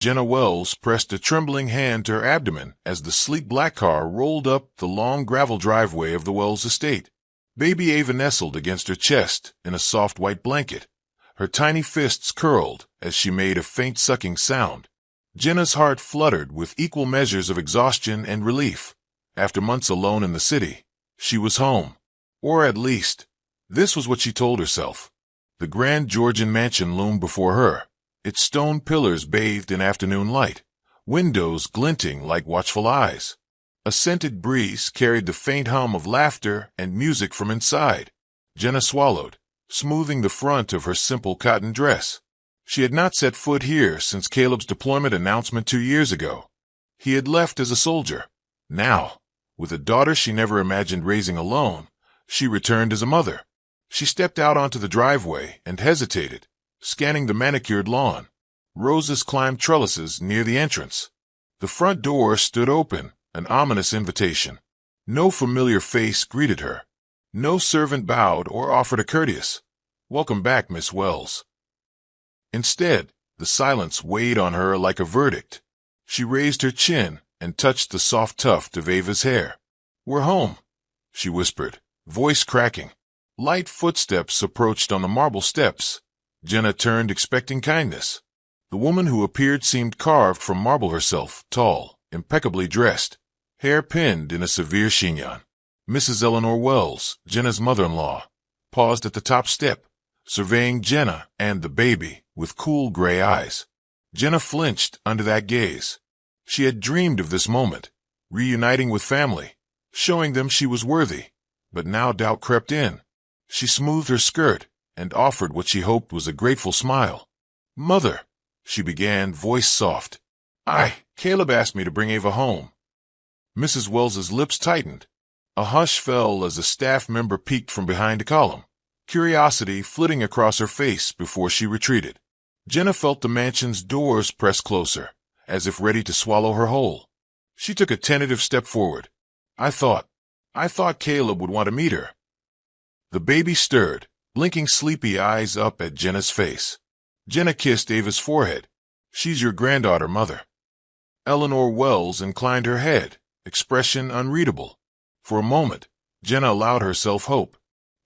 Jenna Wells pressed a trembling hand to her abdomen as the sleek black car rolled up the long gravel driveway of the Wells estate. Baby Ava nestled against her chest in a soft white blanket. Her tiny fists curled as she made a faint sucking sound. Jenna's heart fluttered with equal measures of exhaustion and relief. After months alone in the city, she was home. Or at least, this was what she told herself. The grand Georgian mansion loomed before her, its stone pillars bathed in afternoon light, windows glinting like watchful eyes. A scented breeze carried the faint hum of laughter and music from inside. Jenna swallowed, smoothing the front of her simple cotton dress. She had not set foot here since Caleb's deployment announcement 2 years ago. He had left as a soldier. Now, with a daughter she never imagined raising alone, she returned as a mother. She stepped out onto the driveway and hesitated, scanning the manicured lawn. Roses climbed trellises near the entrance. The front door stood open, an ominous invitation. No familiar face greeted her. No servant bowed or offered a courteous, "Welcome back, Miss Wells." Instead, the silence weighed on her like a verdict. She raised her chin and touched the soft tuft of Ava's hair. "We're home," she whispered, voice cracking. Light footsteps approached on the marble steps. Jenna turned, expecting kindness. The woman who appeared seemed carved from marble herself, tall, impeccably dressed, hair pinned in a severe chignon. Mrs. Eleanor Wells, Jenna's mother-in-law, paused at the top step, surveying Jenna and the baby with cool gray eyes. Jenna flinched under that gaze. She had dreamed of this moment, reuniting with family, showing them she was worthy. But now doubt crept in. She smoothed her skirt and offered what she hoped was a grateful smile. "Mother," she began, voice soft. Caleb asked me to bring Ava home." Mrs. Wells's lips tightened. A hush fell as a staff member peeked from behind a column, curiosity flitting across her face before she retreated. Jenna felt the mansion's doors press closer, as if ready to swallow her whole. She took a tentative step forward. I thought Caleb would want to meet her." The baby stirred, blinking sleepy eyes up at Jenna's face. Jenna kissed Ava's forehead. "She's your granddaughter, Mother." Eleanor Wells inclined her head, expression unreadable. For a moment, Jenna allowed herself hope,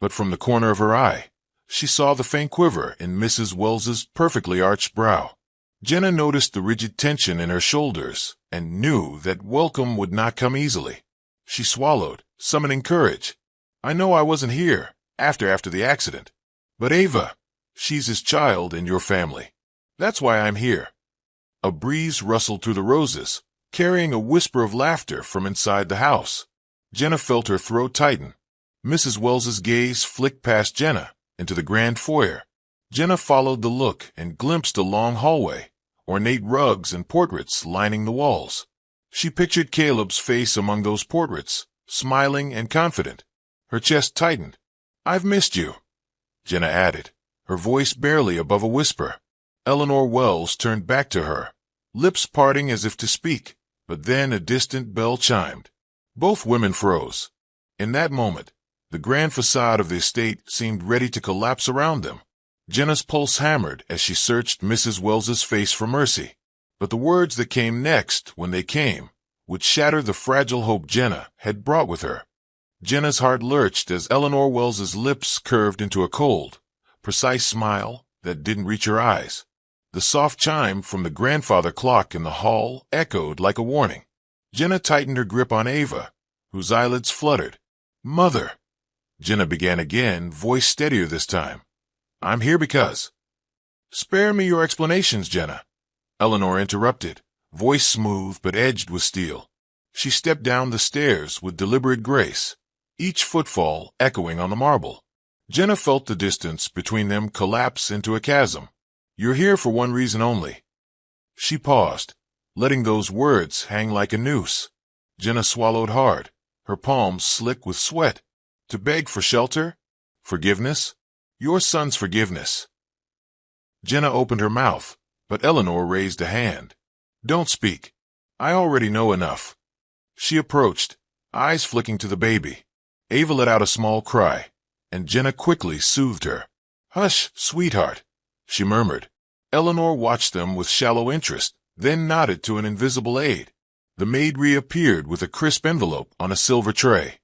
but from the corner of her eye, she saw the faint quiver in Mrs. Wells's perfectly arched brow. Jenna noticed the rigid tension in her shoulders and knew that welcome would not come easily. She swallowed, summoning courage. "I know I wasn't here after the accident, but Ava, she's his child and your family. That's why I'm here." A breeze rustled through the roses, carrying a whisper of laughter from inside the house. Jenna felt her throat tighten. Mrs. Wells's gaze flicked past Jenna into the grand foyer. Jenna followed the look and glimpsed a long hallway, ornate rugs and portraits lining the walls. She pictured Caleb's face among those portraits, smiling and confident. Her chest tightened. "I've missed you," Jenna added, her voice barely above a whisper. Eleanor Wells turned back to her, lips parting as if to speak, but then a distant bell chimed. Both women froze. In that moment, the grand facade of the estate seemed ready to collapse around them. Jenna's pulse hammered as she searched Mrs. Wells's face for mercy. But the words that came next, when they came, would shatter the fragile hope Jenna had brought with her. Jenna's heart lurched as Eleanor Wells's lips curved into a cold, precise smile that didn't reach her eyes. The soft chime from the grandfather clock in the hall echoed like a warning. Jenna tightened her grip on Ava, whose eyelids fluttered. "Mother," Jenna began again, voice steadier this time. "I'm here because—" "Spare me your explanations, Jenna," Eleanor interrupted, voice smooth but edged with steel. She stepped down the stairs with deliberate grace, each footfall echoing on the marble. Jenna felt the distance between them collapse into a chasm. "You're here for one reason only." She paused, letting those words hang like a noose. Jenna swallowed hard, her palms slick with sweat. "To beg for shelter? Forgiveness? Your son's forgiveness." Jenna opened her mouth, but Eleanor raised a hand. "Don't speak. I already know enough." She approached, eyes flicking to the baby. Ava let out a small cry, and Jenna quickly soothed her. "Hush, sweetheart," she murmured. Eleanor watched them with shallow interest, then nodded to an invisible aide. The maid reappeared with a crisp envelope on a silver tray.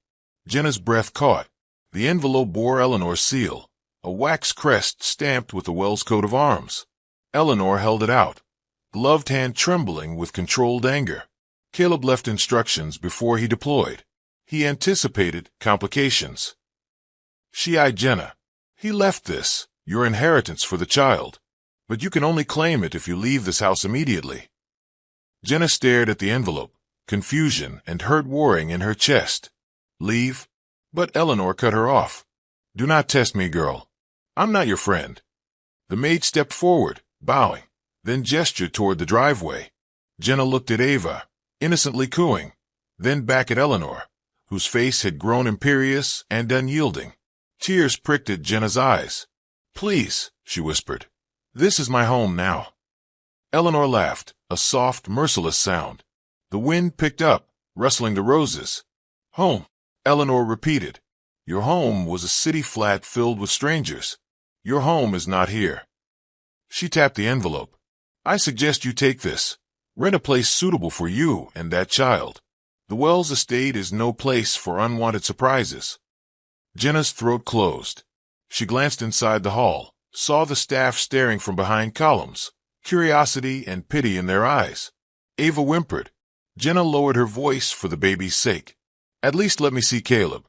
Jenna's breath caught. The envelope bore Eleanor's seal, a wax crest stamped with the Wells coat of arms. Eleanor held it out, gloved hand trembling with controlled anger. Caleb left instructions before he deployed. He anticipated complications. She eyed Jenna. He left this, your inheritance for the child, but you can only claim it if you leave this house immediately. Jenna stared at the envelope, confusion and hurt warring in her chest. Leave? But Eleanor cut her off. Do not test me, girl. I'm not your friend. The maid stepped forward, bowing, then gestured toward the driveway. Jenna looked at Ava, innocently cooing, then back at Eleanor, whose face had grown imperious and unyielding. Tears pricked at Jenna's eyes. Please, she whispered. This is my home now. Eleanor laughed, a soft, merciless sound. The wind picked up, rustling the roses. Home, Eleanor repeated. Your home was a city flat filled with strangers. Your home is not here. She tapped the envelope. I suggest you take this. Rent a place suitable for you and that child. The Wells estate is no place for unwanted surprises. Jenna's throat closed. She glanced inside the hall, saw the staff staring from behind columns, curiosity and pity in their eyes. Ava whimpered. Jenna lowered her voice for the baby's sake. At least let me see Caleb,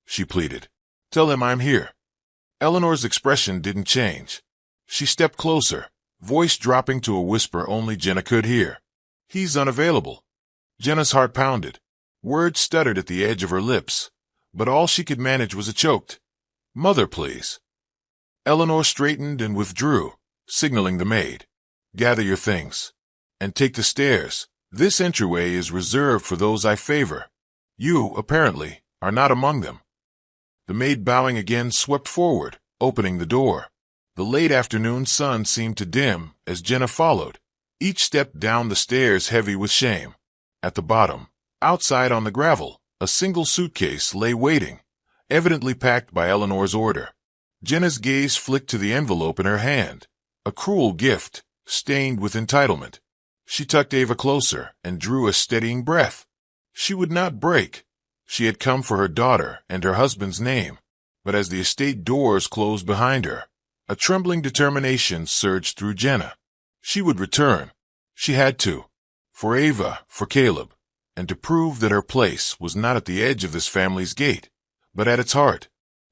she pleaded. Tell him I'm here. Eleanor's expression didn't change. She stepped closer, voice dropping to a whisper only Jenna could hear. He's unavailable. Jenna's heart pounded. Words stuttered at the edge of her lips, but all she could manage was a choked, Mother, please. Eleanor straightened and withdrew, signaling the maid. Gather your things. And take the stairs. This entryway is reserved for those I favor. You, apparently, are not among them. The maid, bowing again, swept forward, opening the door. The late afternoon sun seemed to dim as Jenna followed, each step down the stairs heavy with shame. At the bottom, outside on the gravel, a single suitcase lay waiting, evidently packed by Eleanor's order. Jenna's gaze flicked to the envelope in her hand, a cruel gift, stained with entitlement. She tucked Ava closer and drew a steadying breath. She would not break. She had come for her daughter and her husband's name, but as the estate doors closed behind her, a trembling determination surged through Jenna. She would return. She had to. For Ava, for Caleb, and to prove that her place was not at the edge of this family's gate, but at its heart.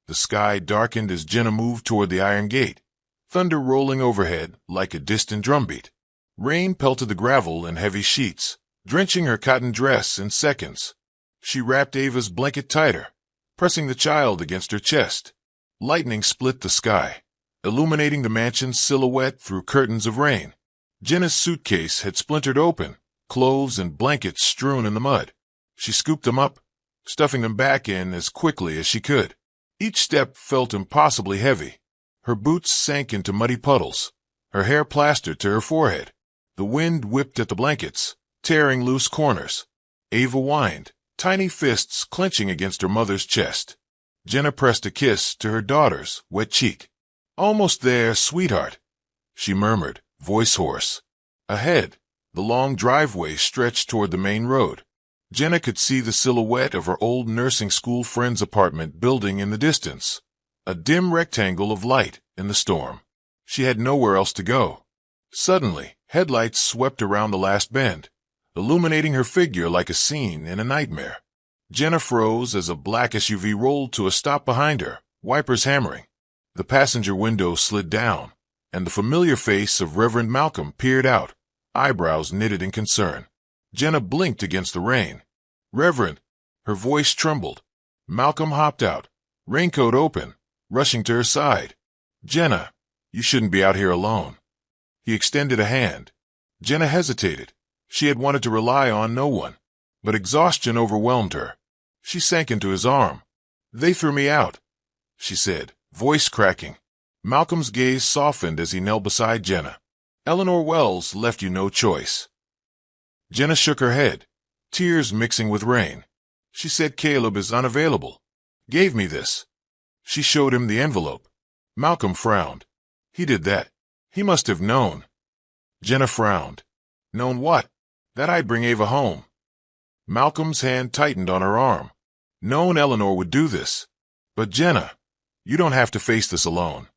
The sky darkened as Jenna moved toward the iron gate, thunder rolling overhead like a distant drumbeat. Rain pelted the gravel in heavy sheets, drenching her cotton dress in seconds. She wrapped Ava's blanket tighter, pressing the child against her chest. Lightning split the sky, illuminating the mansion's silhouette through curtains of rain. Jenna's suitcase had splintered open, clothes and blankets strewn in the mud. She scooped them up, stuffing them back in as quickly as she could. Each step felt impossibly heavy. Her boots sank into muddy puddles, her hair plastered to her forehead. The wind whipped at the blankets, tearing loose corners. Ava whined, tiny fists clenching against her mother's chest. Jenna pressed a kiss to her daughter's wet cheek. Almost there, sweetheart, she murmured, voice hoarse. Ahead, the long driveway stretched toward the main road. Jenna could see the silhouette of her old nursing school friend's apartment building in the distance, a dim rectangle of light in the storm. She had nowhere else to go. Suddenly, headlights swept around the last bend, illuminating her figure like a scene in a nightmare. Jenna froze as a black SUV rolled to a stop behind her, wipers hammering. The passenger window slid down, and the familiar face of Reverend Malcolm peered out, eyebrows knitted in concern. Jenna blinked against the rain. Reverend, her voice trembled. Malcolm hopped out, raincoat open, rushing to her side. Jenna, you shouldn't be out here alone. He extended a hand. Jenna hesitated. She had wanted to rely on no one, but exhaustion overwhelmed her. She sank into his arm. They threw me out, she said, voice cracking. Malcolm's gaze softened as he knelt beside Jenna. Eleanor Wells left you no choice. Jenna shook her head, tears mixing with rain. She said Caleb is unavailable. Gave me this. She showed him the envelope. Malcolm frowned. He did that. He must have known. Jenna frowned. Known what? That I'd bring Ava home. Malcolm's hand tightened on her arm. Known Eleanor would do this. But Jenna, you don't have to face this alone.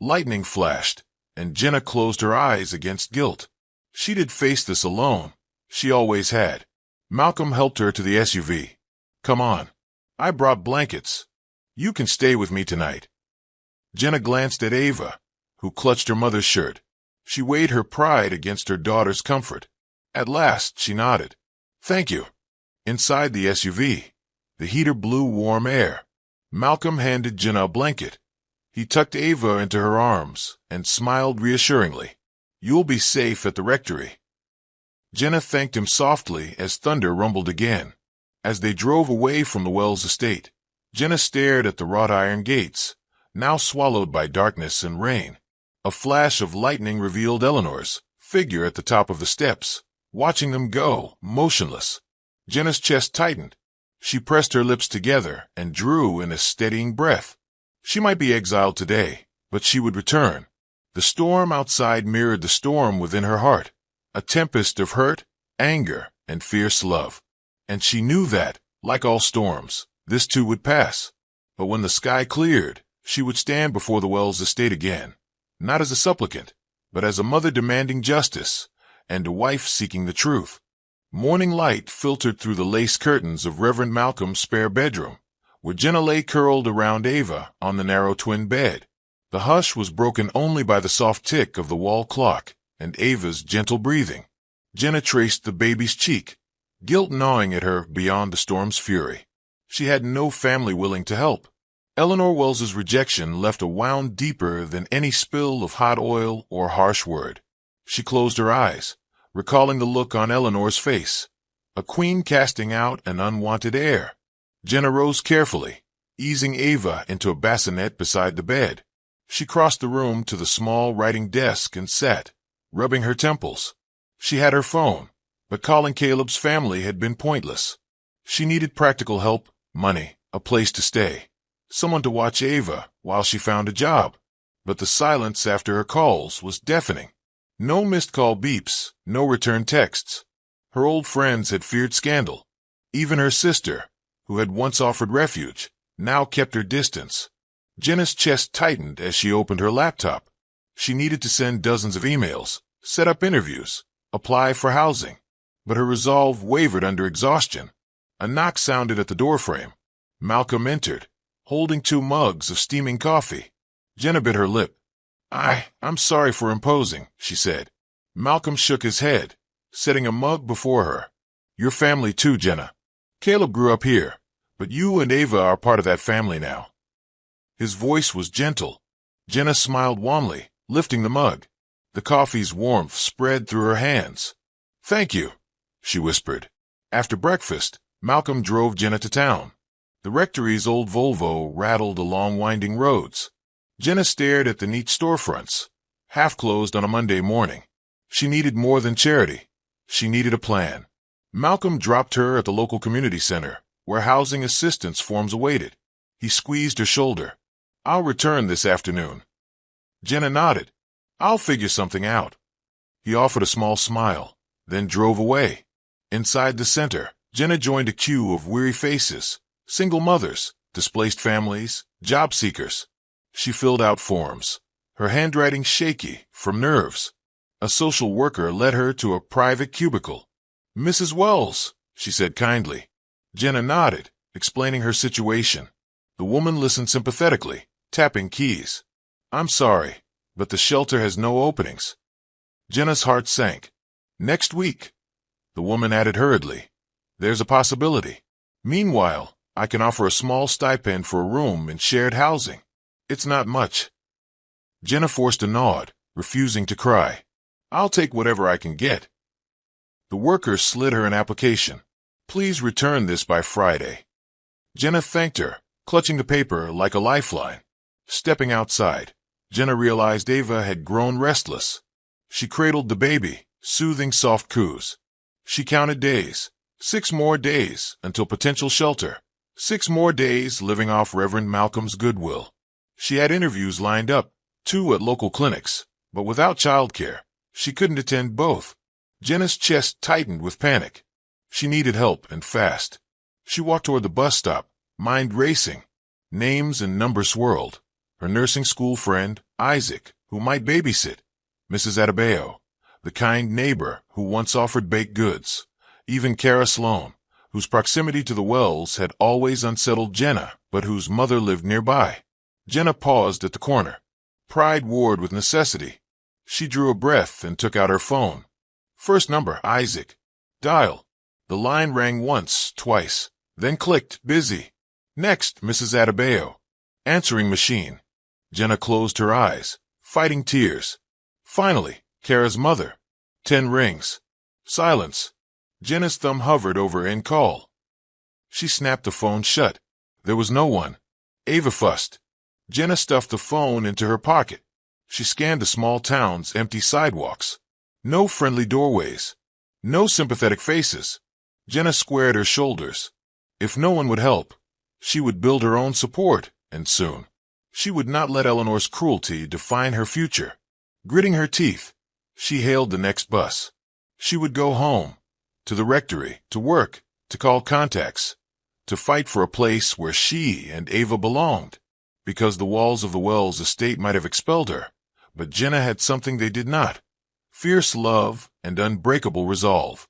Lightning flashed, and Jenna closed her eyes against guilt. She did face this alone. She always had. Malcolm helped her to the SUV. Come on. I brought blankets. You can stay with me tonight. Jenna glanced at Ava, who clutched her mother's shirt. She weighed her pride against her daughter's comfort. At last, she nodded. Thank you. Inside the SUV, the heater blew warm air. Malcolm handed Jenna a blanket. He tucked Ava into her arms and smiled reassuringly. You'll be safe at the rectory. Jenna thanked him softly as thunder rumbled again. As they drove away from the Wells estate, Jenna stared at the wrought iron gates, now swallowed by darkness and rain. A flash of lightning revealed Eleanor's figure at the top of the steps, watching them go, motionless. Jenna's chest tightened. She pressed her lips together and drew in a steadying breath. She might be exiled today, but she would return. The storm outside mirrored the storm within her heart, a tempest of hurt, anger, and fierce love. And she knew that, like all storms, this too would pass. But when the sky cleared, she would stand before the Wells estate again, not as a supplicant, but as a mother demanding justice, and a wife seeking the truth. Morning light filtered through the lace curtains of Reverend Malcolm's spare bedroom, where Jenna lay curled around Ava on the narrow twin bed. The hush was broken only by the soft tick of the wall clock and Ava's gentle breathing. Jenna traced the baby's cheek, guilt gnawing at her beyond the storm's fury. She had no family willing to help. Eleanor Wells's rejection left a wound deeper than any spill of hot oil or harsh word. She closed her eyes, recalling the look on Eleanor's face, a queen casting out an unwanted heir. Jenna rose carefully, easing Ava into a bassinet beside the bed. She crossed the room to the small writing desk and sat, rubbing her temples. She had her phone, but calling Caleb's family had been pointless. She needed practical help, money, a place to stay, someone to watch Ava while she found a job. But the silence after her calls was deafening. No missed call beeps, no return texts. Her old friends had feared scandal. Even her sister, who had once offered refuge, now kept her distance. Jenna's chest tightened as she opened her laptop. She needed to send dozens of emails, set up interviews, apply for housing. But her resolve wavered under exhaustion. A knock sounded at the doorframe. Malcolm entered, holding 2 mugs of steaming coffee. Jenna bit her lip. I'm sorry for imposing, she said. Malcolm shook his head, setting a mug before her. Your family too, Jenna. Caleb grew up here, but you and Ava are part of that family now. His voice was gentle. Jenna smiled wanly, lifting the mug. The coffee's warmth spread through her hands. Thank you, she whispered. After breakfast, Malcolm drove Jenna to town. The rectory's old Volvo rattled along winding roads. Jenna stared at the neat storefronts, half closed on a Monday morning. She needed more than charity. She needed a plan. Malcolm dropped her at the local community center, where housing assistance forms awaited. He squeezed her shoulder. I'll return this afternoon. Jenna nodded. I'll figure something out. He offered a small smile, then drove away. Inside the center, Jenna joined a queue of weary faces, single mothers, displaced families, job seekers. She filled out forms, her handwriting shaky from nerves. A social worker led her to a private cubicle. Mrs. Wells, she said kindly. Jenna nodded, explaining her situation. The woman listened sympathetically, tapping keys. I'm sorry, but the shelter has no openings. Jenna's heart sank. Next week, the woman added hurriedly. There's a possibility. Meanwhile, I can offer a small stipend for a room in shared housing. It's not much. Jenna forced a nod, refusing to cry. I'll take whatever I can get. The worker slid her an application. Please return this by Friday. Jenna thanked her, clutching the paper like a lifeline. Stepping outside, Jenna realized Ava had grown restless. She cradled the baby, soothing soft coos. She counted days. 6 more days until potential shelter. 6 more days living off Reverend Malcolm's goodwill. She had interviews lined up, 2 at local clinics, but without childcare, she couldn't attend both. Jenna's chest tightened with panic. She needed help, and fast. She walked toward the bus stop, mind racing. Names and numbers swirled. Her nursing school friend, Isaac, who might babysit. Mrs. Adebayo, the kind neighbor who once offered baked goods. Even Kara Sloan, whose proximity to the wells had always unsettled Jenna, but whose mother lived nearby. Jenna paused at the corner. Pride warred with necessity. She drew a breath and took out her phone. First number, Isaac. Dial. The line rang once, twice, then clicked, busy. Next, Mrs. Adebayo. Answering machine. Jenna closed her eyes, fighting tears. Finally, Kara's mother. 10 rings. Silence. Jenna's thumb hovered over end call. She snapped the phone shut. There was no one. Ava fussed. Jenna stuffed the phone into her pocket. She scanned the small town's empty sidewalks. No friendly doorways. No sympathetic faces. Jenna squared her shoulders. If no one would help, she would build her own support, and soon. She would not let Eleanor's cruelty define her future. Gritting her teeth, she hailed the next bus. She would go home, to the rectory, to work, to call contacts, to fight for a place where she and Ava belonged, because the walls of the Wells estate might have expelled her, but Jenna had something they did not: fierce love and unbreakable resolve.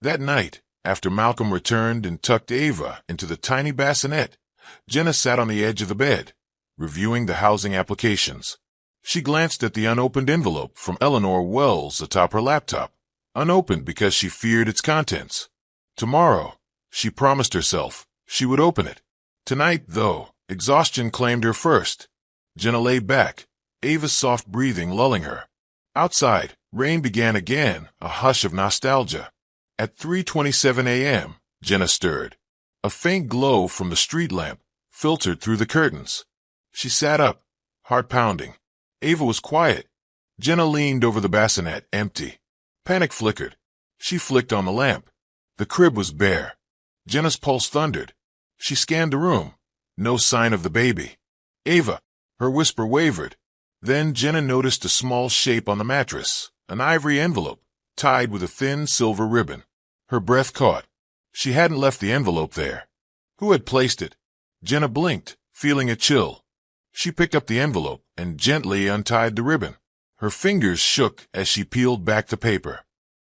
That night, after Malcolm returned and tucked Ava into the tiny bassinet, Jenna sat on the edge of the bed, reviewing the housing applications. She glanced at the unopened envelope from Eleanor Wells atop her laptop, unopened because she feared its contents. Tomorrow, she promised herself, she would open it. Tonight, though, exhaustion claimed her first. Jenna lay back, Ava's soft breathing lulling her. Outside, rain began again, a hush of nostalgia. At 3:27 a.m., Jenna stirred. A faint glow from the street lamp filtered through the curtains. She sat up, heart pounding. Ava was quiet. Jenna leaned over the bassinet, empty. Panic flickered. She flicked on the lamp. The crib was bare. Jenna's pulse thundered. She scanned the room. No sign of the baby. Ava. Her whisper wavered. Then Jenna noticed a small shape on the mattress, an ivory envelope, tied with a thin silver ribbon. Her breath caught. She hadn't left the envelope there. Who had placed it? Jenna blinked, feeling a chill. She picked up the envelope and gently untied the ribbon. Her fingers shook as she peeled back the paper.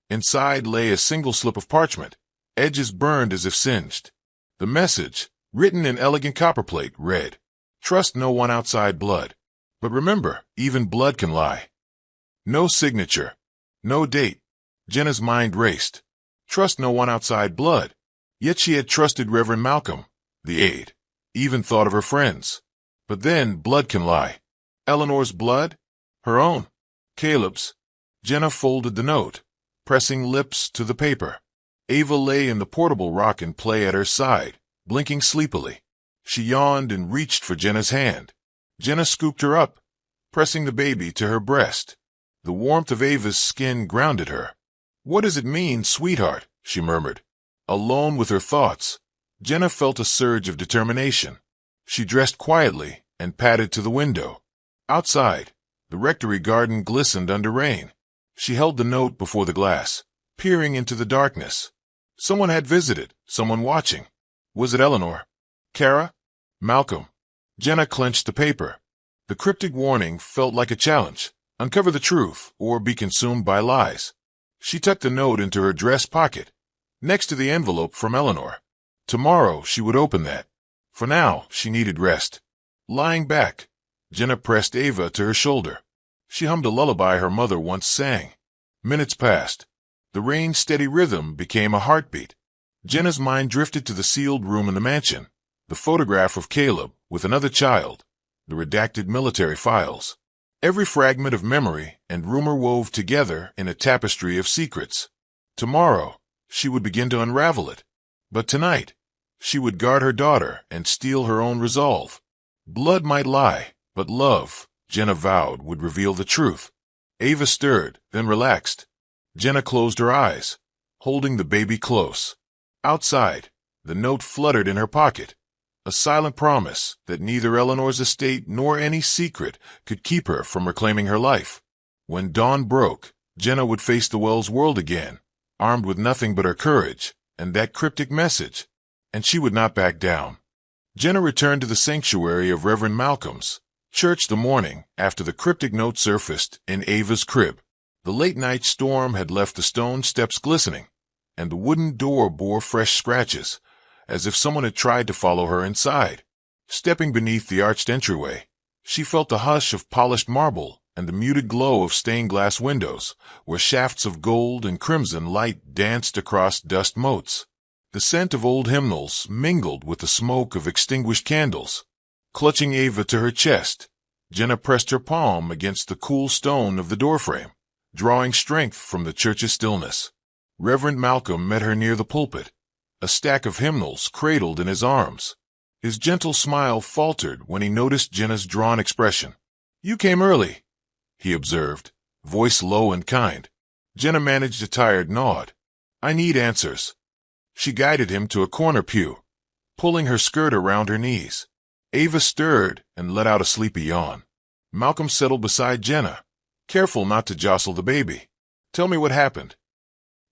Inside lay a single slip of parchment, edges burned as if singed. The message, written in elegant copperplate, read, "Trust no one outside blood. But remember, even blood can lie." No signature. No date. Jenna's mind raced. Trust no one outside blood. Yet she had trusted Reverend Malcolm, the aide, even thought of her friends. But then blood can lie. Eleanor's blood? Her own? Caleb's? Jenna folded the note, pressing lips to the paper. Ava lay in the portable rock and play at her side, blinking sleepily. She yawned and reached for Jenna's hand. Jenna scooped her up, pressing the baby to her breast. The warmth of Ava's skin grounded her. "What does it mean, sweetheart?" she murmured. Alone with her thoughts, Jenna felt a surge of determination. She dressed quietly and padded to the window. Outside, the rectory garden glistened under rain. She held the note before the glass, peering into the darkness. Someone had visited, someone watching. Was it Eleanor? Kara? Malcolm? Jenna clenched the paper. The cryptic warning felt like a challenge. Uncover the truth, or be consumed by lies. She tucked the note into her dress pocket, next to the envelope from Eleanor. Tomorrow she would open that. For now, she needed rest. Lying back, Jenna pressed Ava to her shoulder. She hummed a lullaby her mother once sang. Minutes passed. The rain's steady rhythm became a heartbeat. Jenna's mind drifted to the sealed room in the mansion, the photograph of Caleb with another child, the redacted military files. Every fragment of memory and rumor wove together in a tapestry of secrets. Tomorrow, she would begin to unravel it. But tonight, she would guard her daughter and steel her own resolve. Blood might lie, but love, Jenna vowed, would reveal the truth. Ava stirred, then relaxed. Jenna closed her eyes, holding the baby close. Outside, the note fluttered in her pocket, a silent promise that neither Eleanor's estate nor any secret could keep her from reclaiming her life. When dawn broke, Jenna would face the Wells world again, armed with nothing but her courage and that cryptic message, and she would not back down. Jenna returned to the sanctuary of Reverend Malcolm's church the morning after the cryptic note surfaced in Ava's crib. The late-night storm had left the stone steps glistening, and the wooden door bore fresh scratches, as if someone had tried to follow her inside. Stepping beneath the arched entryway, she felt the hush of polished marble and the muted glow of stained-glass windows, where shafts of gold and crimson light danced across dust motes. The scent of old hymnals mingled with the smoke of extinguished candles. Clutching Ava to her chest, Jenna pressed her palm against the cool stone of the doorframe, drawing strength from the church's stillness. Reverend Malcolm met her near the pulpit, a stack of hymnals cradled in his arms. His gentle smile faltered when he noticed Jenna's drawn expression. "You came early," he observed, voice low and kind. Jenna managed a tired nod. "I need answers." She guided him to a corner pew, pulling her skirt around her knees. Ava stirred and let out a sleepy yawn. Malcolm settled beside Jenna, careful not to jostle the baby. "Tell me what happened."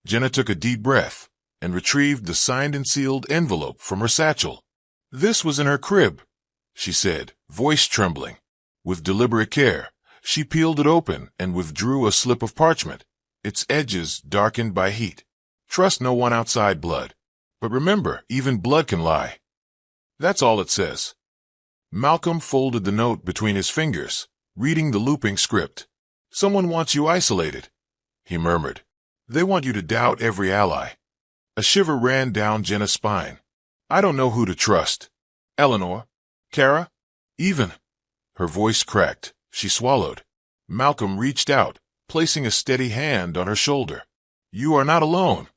Jenna took a deep breath and retrieved the signed and sealed envelope from her satchel. "This was in her crib," she said, voice trembling. With deliberate care, she peeled it open and withdrew a slip of parchment, its edges darkened by heat. "Trust no one outside blood. But remember, even blood can lie." "That's all it says." Malcolm folded the note between his fingers, reading the looping script. "Someone wants you isolated," he murmured. "They want you to doubt every ally." A shiver ran down Jenna's spine. "I don't know who to trust. Eleanor? Kara? Even?" Her voice cracked. She swallowed. Malcolm reached out, placing a steady hand on her shoulder. "You are not alone,"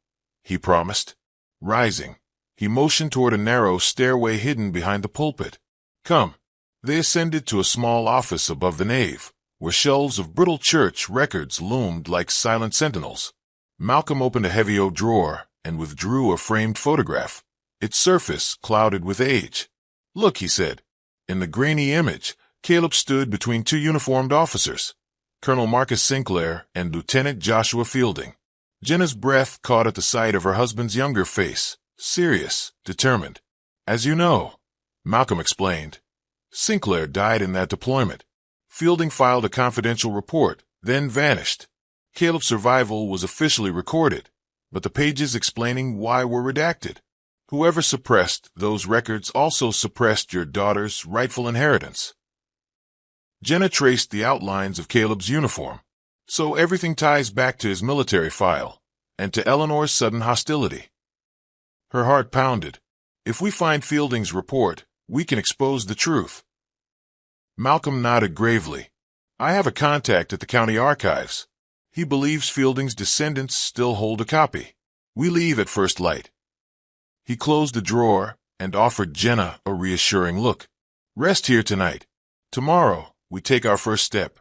he promised. Rising, he motioned toward a narrow stairway hidden behind the pulpit. "Come." They ascended to a small office above the nave, where shelves of brittle church records loomed like silent sentinels. Malcolm opened a heavy oak drawer and withdrew a framed photograph, its surface clouded with age. "Look," he said. In the grainy image, Caleb stood between two uniformed officers, Colonel Marcus Sinclair and Lieutenant Joshua Fielding. Jenna's breath caught at the sight of her husband's younger face, serious, determined. "As you know," Malcolm explained, "Sinclair died in that deployment. Fielding filed a confidential report, then vanished. Caleb's survival was officially recorded, but the pages explaining why were redacted. Whoever suppressed those records also suppressed your daughter's rightful inheritance." Jenna traced the outlines of Caleb's uniform. "So everything ties back to his military file, and to Eleanor's sudden hostility." Her heart pounded. "If we find Fielding's report, we can expose the truth." Malcolm nodded gravely. "I have a contact at the county archives. He believes Fielding's descendants still hold a copy. We leave at first light." He closed the drawer and offered Jenna a reassuring look. "Rest here tonight. Tomorrow, we take our first step."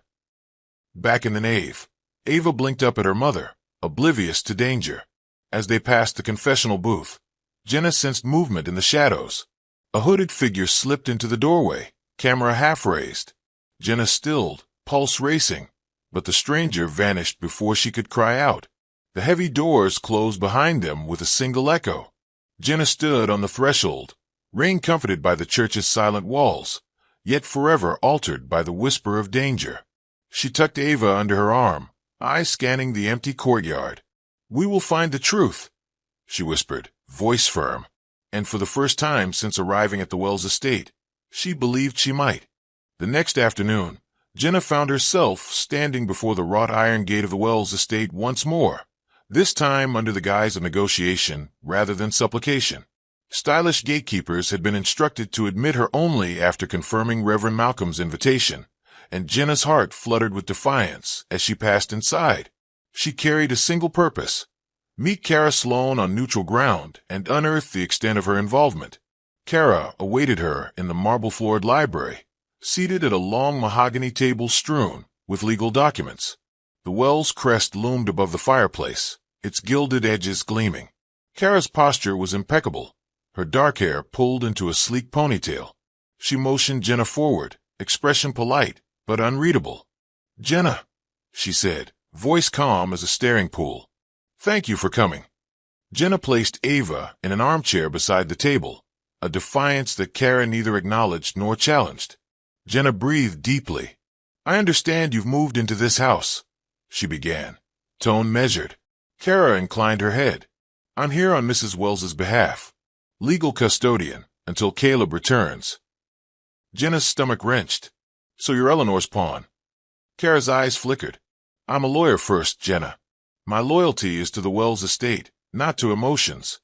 Back in the nave, Ava blinked up at her mother, oblivious to danger. As they passed the confessional booth, Jenna sensed movement in the shadows. A hooded figure slipped into the doorway, camera half raised. Jenna stilled, pulse racing, but the stranger vanished before she could cry out. The heavy doors closed behind them with a single echo. Jenna stood on the threshold, rain comforted by the church's silent walls, yet forever altered by the whisper of danger. She tucked Ava under her arm, eyes scanning the empty courtyard. "We will find the truth," she whispered, voice firm. And for the first time since arriving at the Wells estate, she believed she might. The next afternoon, Jenna found herself standing before the wrought iron gate of the Wells estate once more, this time under the guise of negotiation rather than supplication. Stylish gatekeepers had been instructed to admit her only after confirming Reverend Malcolm's invitation, and Jenna's heart fluttered with defiance as she passed inside. She carried a single purpose: meet Kara Sloane on neutral ground and unearth the extent of her involvement. Kara awaited her in the marble-floored library, seated at a long mahogany table strewn with legal documents. The Wells crest loomed above the fireplace, its gilded edges gleaming. Kara's posture was impeccable, her dark hair pulled into a sleek ponytail. She motioned Jenna forward, expression polite but unreadable. "Jenna," she said, voice calm as a staring pool. Thank you for coming. Jenna placed Ava in an armchair beside the table, a defiance that Kara neither acknowledged nor challenged. Jenna breathed deeply. I understand you've moved into this house, she began, tone measured. Kara inclined her head. I'm here on Mrs. Wells's behalf. Legal custodian until Caleb returns. Jenna's stomach wrenched. So you're Eleanor's pawn. Kara's eyes flickered. I'm a lawyer first, Jenna. My loyalty is to the Wells estate, not to emotions.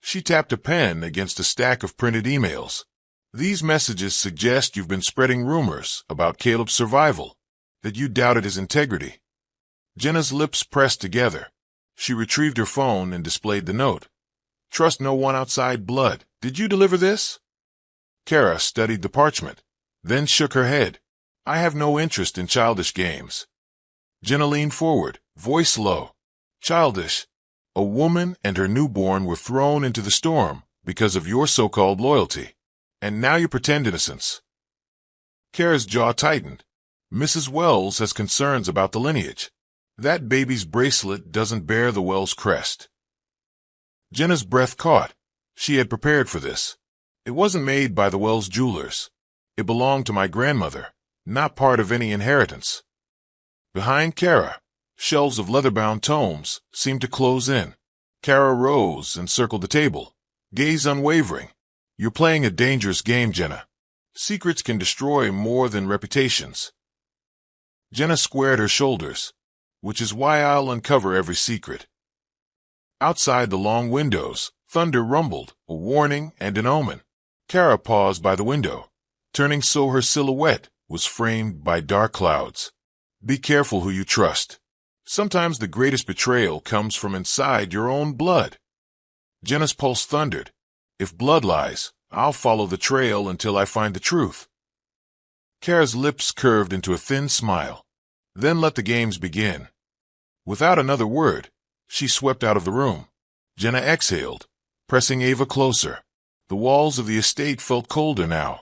She tapped a pen against a stack of printed emails. These messages suggest you've been spreading rumors about Caleb's survival, that you doubted his integrity. Jenna's lips pressed together. She retrieved her phone and displayed the note. Trust no one outside blood. Did you deliver this? Kara studied the parchment, then shook her head. I have no interest in childish games. Jenna leaned forward, voice low. Childish. A woman and her newborn were thrown into the storm because of your so-called loyalty. And now you pretend innocence. Kara's jaw tightened. Mrs. Wells has concerns about the lineage. That baby's bracelet doesn't bear the Wells crest. Jenna's breath caught. She had prepared for this. It wasn't made by the Wells jewelers. It belonged to my grandmother, not part of any inheritance. Behind Kara, shelves of leather-bound tomes seemed to close in. Kara rose and circled the table, gaze unwavering. You're playing a dangerous game, Jenna. Secrets can destroy more than reputations. Jenna squared her shoulders, which is why I'll uncover every secret. Outside the long windows, thunder rumbled, a warning and an omen. Kara paused by the window, turning so her silhouette was framed by dark clouds. Be careful who you trust. Sometimes the greatest betrayal comes from inside your own blood. Jenna's pulse thundered. If blood lies, I'll follow the trail until I find the truth. Kara's lips curved into a thin smile. Then let the games begin. Without another word, she swept out of the room. Jenna exhaled, pressing Ava closer. The walls of the estate felt colder now,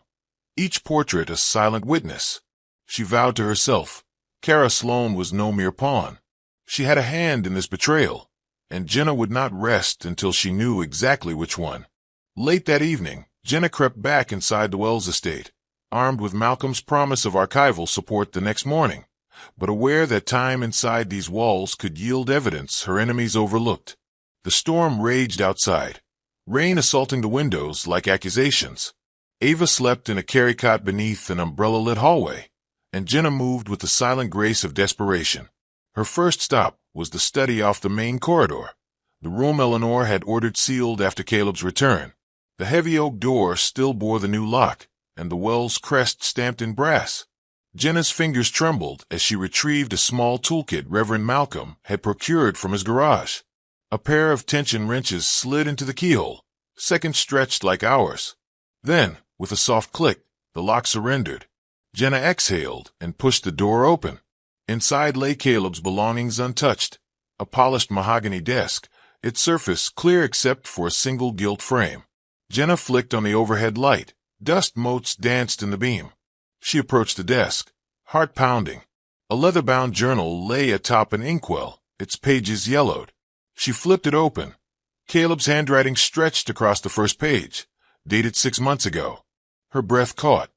each portrait a silent witness. She vowed to herself, Kara Sloane was no mere pawn. She had a hand in this betrayal, and Jenna would not rest until she knew exactly which one. Late that evening, Jenna crept back inside the Wells estate, armed with Malcolm's promise of archival support the next morning, but aware that time inside these walls could yield evidence her enemies overlooked. The storm raged outside, rain assaulting the windows like accusations. Ava slept in a carry cot beneath an umbrella-lit hallway, and Jenna moved with the silent grace of desperation. Her first stop was the study off the main corridor, the room Eleanor had ordered sealed after Caleb's return. The heavy oak door still bore the new lock, and the Wells crest stamped in brass. Jenna's fingers trembled as she retrieved a small toolkit Reverend Malcolm had procured from his garage. A pair of tension wrenches slid into the keyhole, seconds stretched like hours. Then, with a soft click, the lock surrendered. Jenna exhaled and pushed the door open. Inside lay Caleb's belongings untouched, a polished mahogany desk, its surface clear except for a single gilt frame. Jenna flicked on the overhead light. Dust motes danced in the beam. She approached the desk, heart pounding. A leather-bound journal lay atop an inkwell, its pages yellowed. She flipped it open. Caleb's handwriting stretched across the first page, dated 6 months ago. Her breath caught.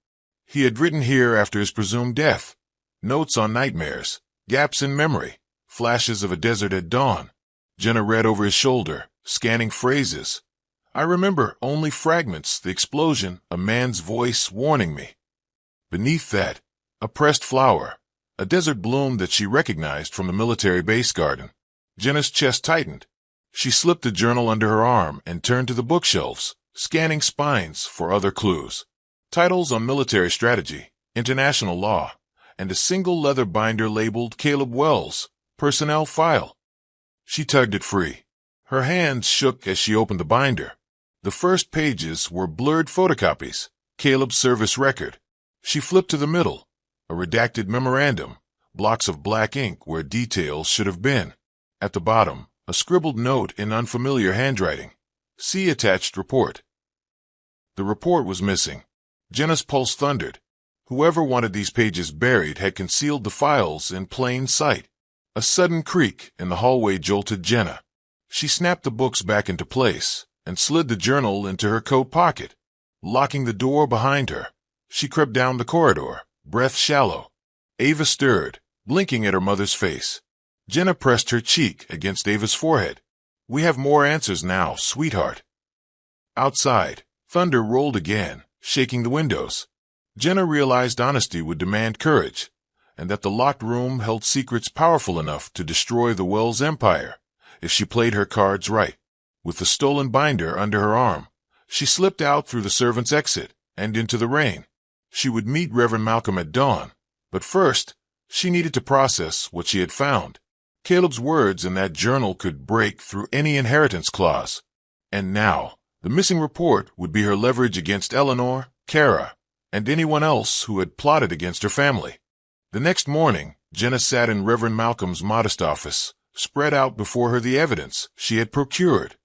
He had written here after his presumed death. Notes on nightmares, gaps in memory, flashes of a desert at dawn. Jenna read over his shoulder, scanning phrases. I remember only fragments, the explosion, a man's voice warning me. Beneath that, a pressed flower, a desert bloom that she recognized from the military base garden. Jenna's chest tightened. She slipped the journal under her arm and turned to the bookshelves, scanning spines for other clues. Titles on military strategy, international law, and a single leather binder labeled Caleb Wells, personnel file. She tugged it free. Her hands shook as she opened the binder. The first pages were blurred photocopies, Caleb's service record. She flipped to the middle, a redacted memorandum, blocks of black ink where details should have been. At the bottom, a scribbled note in unfamiliar handwriting. See attached report. The report was missing. Jenna's pulse thundered. Whoever wanted these pages buried had concealed the files in plain sight. A sudden creak in the hallway jolted Jenna. She snapped the books back into place and slid the journal into her coat pocket. Locking the door behind her, she crept down the corridor, breath shallow. Ava stirred, blinking at her mother's face. Jenna pressed her cheek against Ava's forehead. "We have more answers now, sweetheart." Outside, thunder rolled again, shaking the windows. Jenna realized honesty would demand courage, and that the locked room held secrets powerful enough to destroy the Wells empire if she played her cards right. With the stolen binder under her arm, she slipped out through the servants' exit and into the rain. She would meet Reverend Malcolm at dawn, but first, she needed to process what she had found. Caleb's words in that journal could break through any inheritance clause. And now, the missing report would be her leverage against Eleanor, Kara, and anyone else who had plotted against her family. The next morning, Jenna sat in Reverend Malcolm's modest office, spread out before her the evidence she had procured.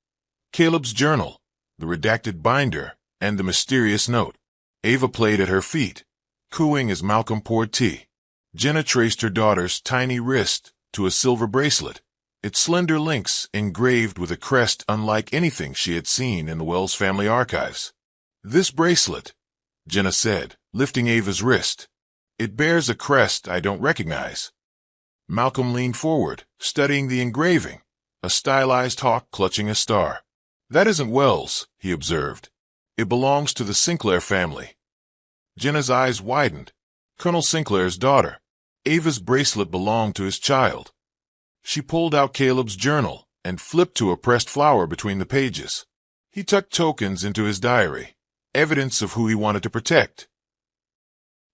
Caleb's journal, the redacted binder, and the mysterious note. Ava played at her feet, cooing as Malcolm poured tea. Jenna traced her daughter's tiny wrist to a silver bracelet, its slender links engraved with a crest unlike anything she had seen in the Wells family archives. "This bracelet," Jenna said, lifting Ava's wrist. "It bears a crest I don't recognize." Malcolm leaned forward, studying the engraving, a stylized hawk clutching a star. "That isn't Wells," he observed. "It belongs to the Sinclair family." Jenna's eyes widened. Colonel Sinclair's daughter. Ava's bracelet belonged to his child. She pulled out Caleb's journal and flipped to a pressed flower between the pages. He tucked tokens into his diary, evidence of who he wanted to protect.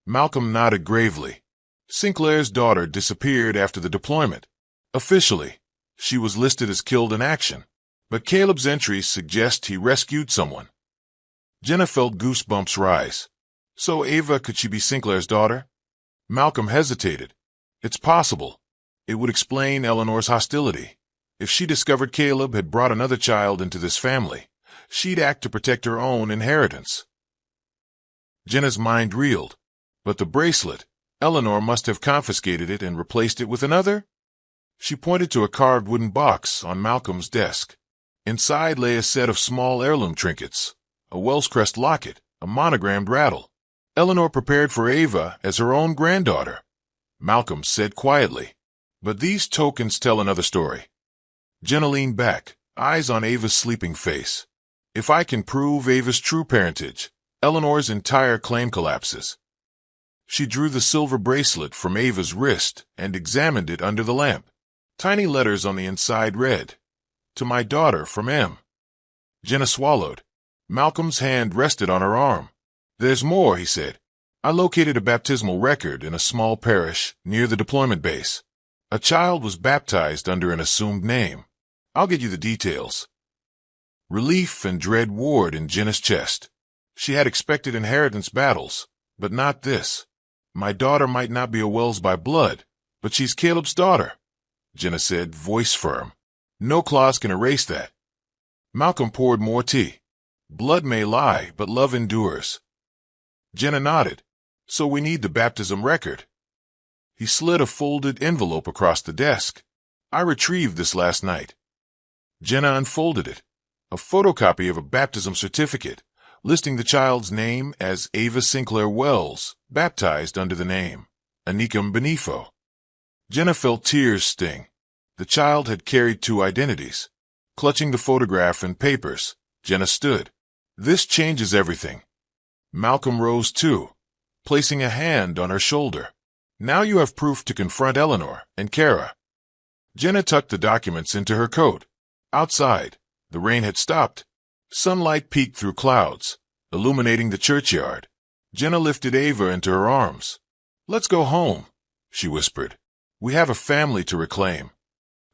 Malcolm nodded gravely. Sinclair's daughter disappeared after the deployment. Officially, she was listed as killed in action, but Caleb's entries suggest he rescued someone. Jenna felt goosebumps rise. So Ava, could she be Sinclair's daughter? Malcolm hesitated. It's possible. It would explain Eleanor's hostility. If she discovered Caleb had brought another child into this family, she'd act to protect her own inheritance. Jenna's mind reeled. But the bracelet, Eleanor must have confiscated it and replaced it with another? She pointed to a carved wooden box on Malcolm's desk. Inside lay a set of small heirloom trinkets, a Wells crest locket, a monogrammed rattle. Eleanor prepared for Ava as her own granddaughter. Malcolm said quietly, "But these tokens tell another story." Jenna leaned back, eyes on Ava's sleeping face. "If I can prove Ava's true parentage, Eleanor's entire claim collapses." She drew the silver bracelet from Ava's wrist and examined it under the lamp. Tiny letters on the inside read, "To my daughter from M." Jenna swallowed. Malcolm's hand rested on her arm. "There's more," he said. "I located a baptismal record in a small parish near the deployment base. A child was baptized under an assumed name. I'll get you the details." Relief and dread warred in Jenna's chest. She had expected inheritance battles, but not this. "My daughter might not be a Wells by blood, but she's Caleb's daughter," Jenna said, voice firm. "No clause can erase that." Malcolm poured more tea. "Blood may lie, but love endures." Jenna nodded. "So we need the baptism record." He slid a folded envelope across the desk. "I retrieved this last night." Jenna unfolded it. A photocopy of a baptism certificate, listing the child's name as Ava Sinclair Wells, baptized under the name Anikum Benifo. Jenna felt tears sting. The child had carried two identities. Clutching the photograph and papers, Jenna stood. "This changes everything." Malcolm rose too, placing a hand on her shoulder. "Now you have proof to confront Eleanor and Kara." Jenna tucked the documents into her coat. Outside, the rain had stopped. Sunlight peeked through clouds, illuminating the churchyard. Jenna lifted Ava into her arms. "Let's go home," she whispered. "We have a family to reclaim."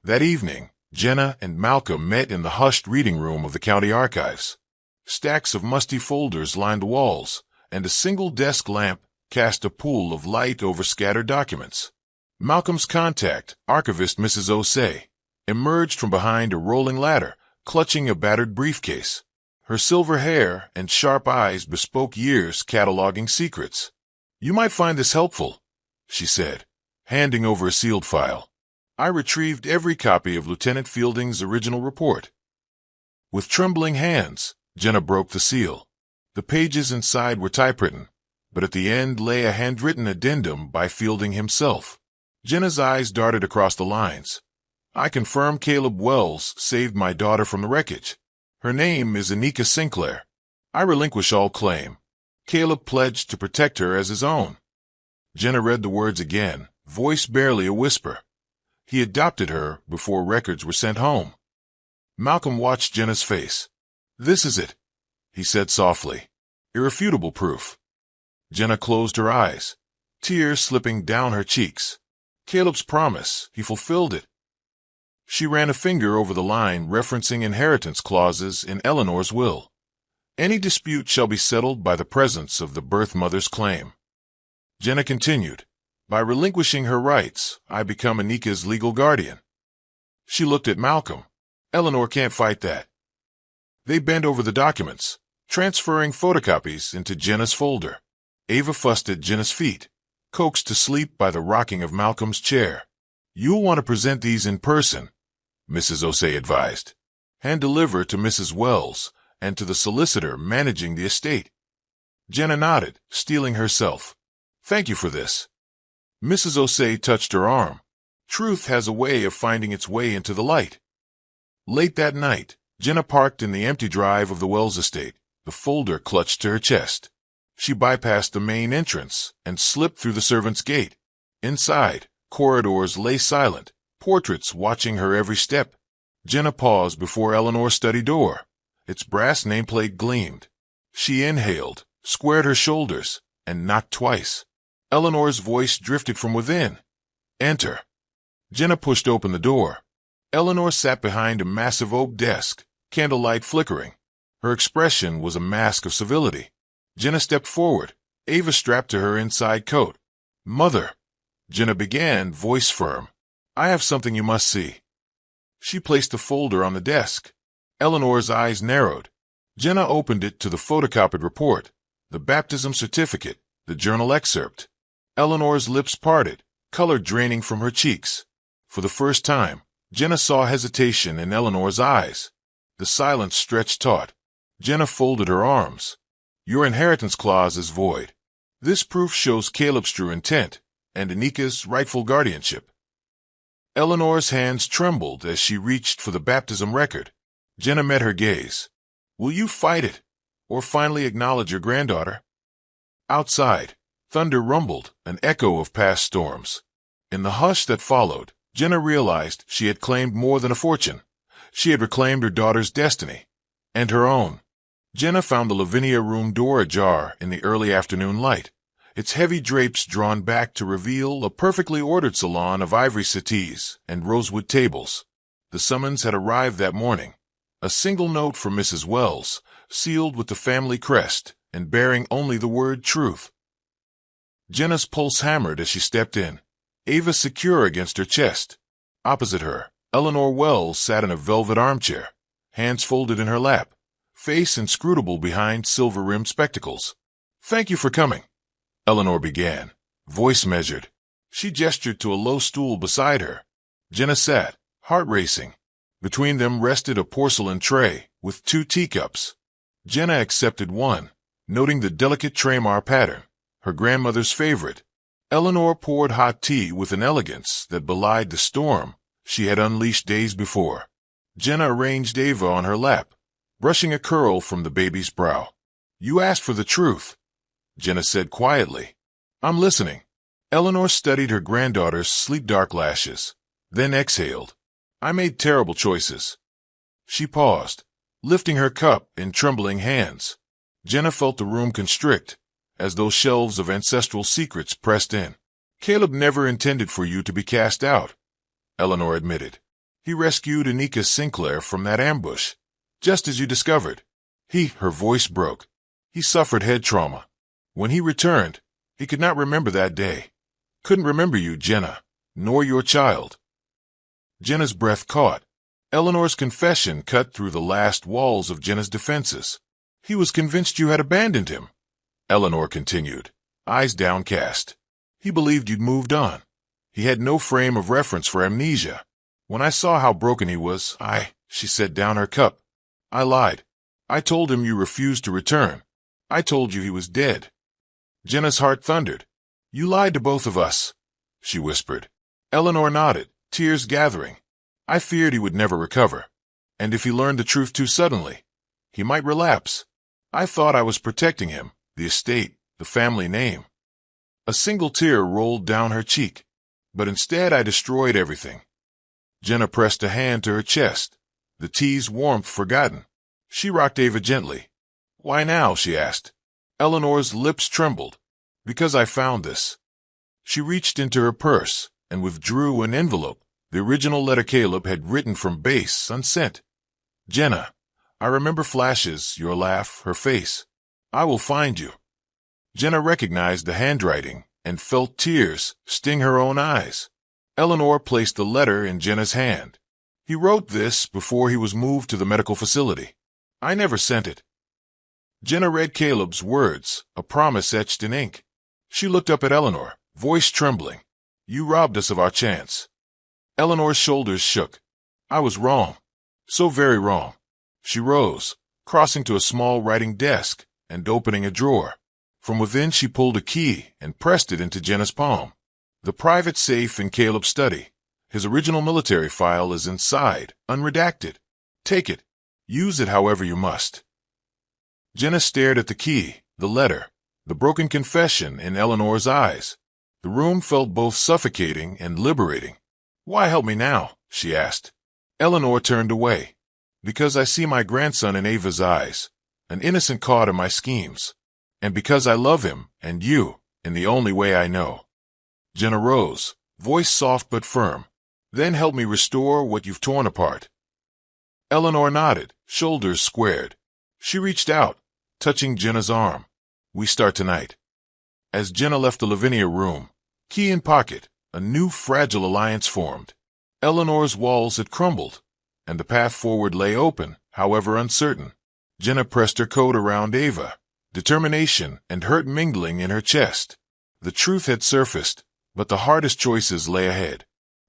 That evening, Jenna and Malcolm met in the hushed reading room of the county archives. Stacks of musty folders lined the walls, and a single desk lamp cast a pool of light over scattered documents. Malcolm's contact, archivist Mrs. Osei, emerged from behind a rolling ladder, clutching a battered briefcase. Her silver hair and sharp eyes bespoke years cataloging secrets. "You might find this helpful," she said, handing over a sealed file. I retrieved every copy of Lieutenant Fielding's original report. With trembling hands, Jenna broke the seal. The pages inside were typewritten, but at the end lay a handwritten addendum by Fielding himself. Jenna's eyes darted across the lines. I confirm Caleb Wells saved my daughter from the wreckage. Her name is Anika Sinclair. I relinquish all claim. Caleb pledged to protect her as his own. Jenna read the words again, voice barely a whisper. He adopted her before records were sent home. Malcolm watched Jenna's face. This is it, he said softly. Irrefutable proof. Jenna closed her eyes, tears slipping down her cheeks. Caleb's promise, he fulfilled it. She ran a finger over the line referencing inheritance clauses in Eleanor's will. Any dispute shall be settled by the presence of the birth mother's claim. Jenna continued, by relinquishing her rights, I become Anika's legal guardian. She looked at Malcolm. Eleanor can't fight that. They bent over the documents, transferring photocopies into Jenna's folder. Ava fussed at Jenna's feet, coaxed to sleep by the rocking of Malcolm's chair. You'll want to present these in person, Mrs. Osei advised. Hand deliver to Mrs. Wells and to the solicitor managing the estate. Jenna nodded, steeling herself. Thank you for this. Mrs. Osei touched her arm. Truth has a way of finding its way into the light. Late that night, Jenna parked in the empty drive of the Wells estate, the folder clutched to her chest. She bypassed the main entrance and slipped through the servants' gate. Inside, corridors lay silent, portraits watching her every step. Jenna paused before Eleanor's study door. Its brass nameplate gleamed. She inhaled, squared her shoulders, and knocked twice. Eleanor's voice drifted from within. Enter. Jenna pushed open the door. Eleanor sat behind a massive oak desk, candlelight flickering. Her expression was a mask of civility. Jenna stepped forward. Ava strapped to her inside coat. Mother, Jenna began, voice firm. I have something you must see. She placed the folder on the desk. Eleanor's eyes narrowed. Jenna opened it to the photocopied report, the baptism certificate, the journal excerpt. Eleanor's lips parted, color draining from her cheeks. For the first time, Jenna saw hesitation in Eleanor's eyes. The silence stretched taut. Jenna folded her arms. Your inheritance clause is void. This proof shows Caleb's true intent and Anika's rightful guardianship. Eleanor's hands trembled as she reached for the baptism record. Jenna met her gaze. Will you fight it, or finally acknowledge your granddaughter? Outside, thunder rumbled, an echo of past storms. In the hush that followed, Jenna realized she had claimed more than a fortune. She had reclaimed her daughter's destiny, and her own. Jenna found the Lavinia room door ajar in the early afternoon light, its heavy drapes drawn back to reveal a perfectly ordered salon of ivory settees and rosewood tables. The summons had arrived that morning. A single note from Mrs. Wells, sealed with the family crest and bearing only the word truth. Jenna's pulse hammered as she stepped in, Ava secure against her chest. Opposite her, Eleanor Wells sat in a velvet armchair, hands folded in her lap, face inscrutable behind silver-rimmed spectacles. Thank you for coming, Eleanor began, voice measured. She gestured to a low stool beside her. Jenna sat, heart racing. Between them rested a porcelain tray with 2 teacups. Jenna accepted one, noting the delicate tremar pattern, her grandmother's favorite. Eleanor poured hot tea with an elegance that belied the storm she had unleashed days before. Jenna arranged Ava on her lap, brushing a curl from the baby's brow. You asked for the truth, Jenna said quietly. I'm listening. Eleanor studied her granddaughter's sleep-dark lashes, then exhaled. I made terrible choices. She paused, lifting her cup in trembling hands. Jenna felt the room constrict, as those shelves of ancestral secrets pressed in. Caleb never intended for you to be cast out, Eleanor admitted. He rescued Anika Sinclair from that ambush, just as you discovered. Her voice broke. He suffered head trauma. When he returned, he could not remember that day. Couldn't remember you, Jenna, nor your child. Jenna's breath caught. Eleanor's confession cut through the last walls of Jenna's defenses. He was convinced you had abandoned him, Eleanor continued, eyes downcast. He believed you'd moved on. He had no frame of reference for amnesia. When I saw how broken he was, she set down her cup. I lied. I told him you refused to return. I told you he was dead. Jenna's heart thundered. You lied to both of us, she whispered. Eleanor nodded, tears gathering. I feared he would never recover. And if he learned the truth too suddenly, he might relapse. I thought I was protecting him, the estate, the family name. A single tear rolled down her cheek. But instead I destroyed everything. Jenna pressed a hand to her chest, the tea's warmth forgotten. She rocked Ava gently. Why now? She asked. Eleanor's lips trembled. Because I found this. She reached into her purse and withdrew an envelope, the original letter Caleb had written from base, unsent. Jenna, I remember flashes, your laugh, her face. I will find you. Jenna recognized the handwriting and felt tears sting her own eyes. Eleanor placed the letter in Jenna's hand. He wrote this before he was moved to the medical facility. I never sent it. Jenna read Caleb's words, a promise etched in ink. She looked up at Eleanor, voice trembling. You robbed us of our chance. Eleanor's shoulders shook. I was wrong. So very wrong. She rose, crossing to a small writing desk and opening a drawer. From within she pulled a key and pressed it into Jenna's palm. The private safe in Caleb's study. His original military file is inside, unredacted. Take it. Use it however you must. Jenna stared at the key, the letter, the broken confession in Eleanor's eyes. The room felt both suffocating and liberating. Why help me now? She asked. Eleanor turned away. Because I see my grandson in Ava's eyes, an innocent caught in my schemes. And because I love him, and you, in the only way I know. Jenna rose, voice soft but firm. Then help me restore what you've torn apart. Eleanor nodded, shoulders squared. She reached out, touching Jenna's arm. We start tonight. As Jenna left the Lavinia room, key in pocket, a new fragile alliance formed. Eleanor's walls had crumbled, and the path forward lay open, however uncertain. Jenna pressed her coat around Ava, determination and hurt mingling in her chest. The truth had surfaced, but the hardest choices lay ahead.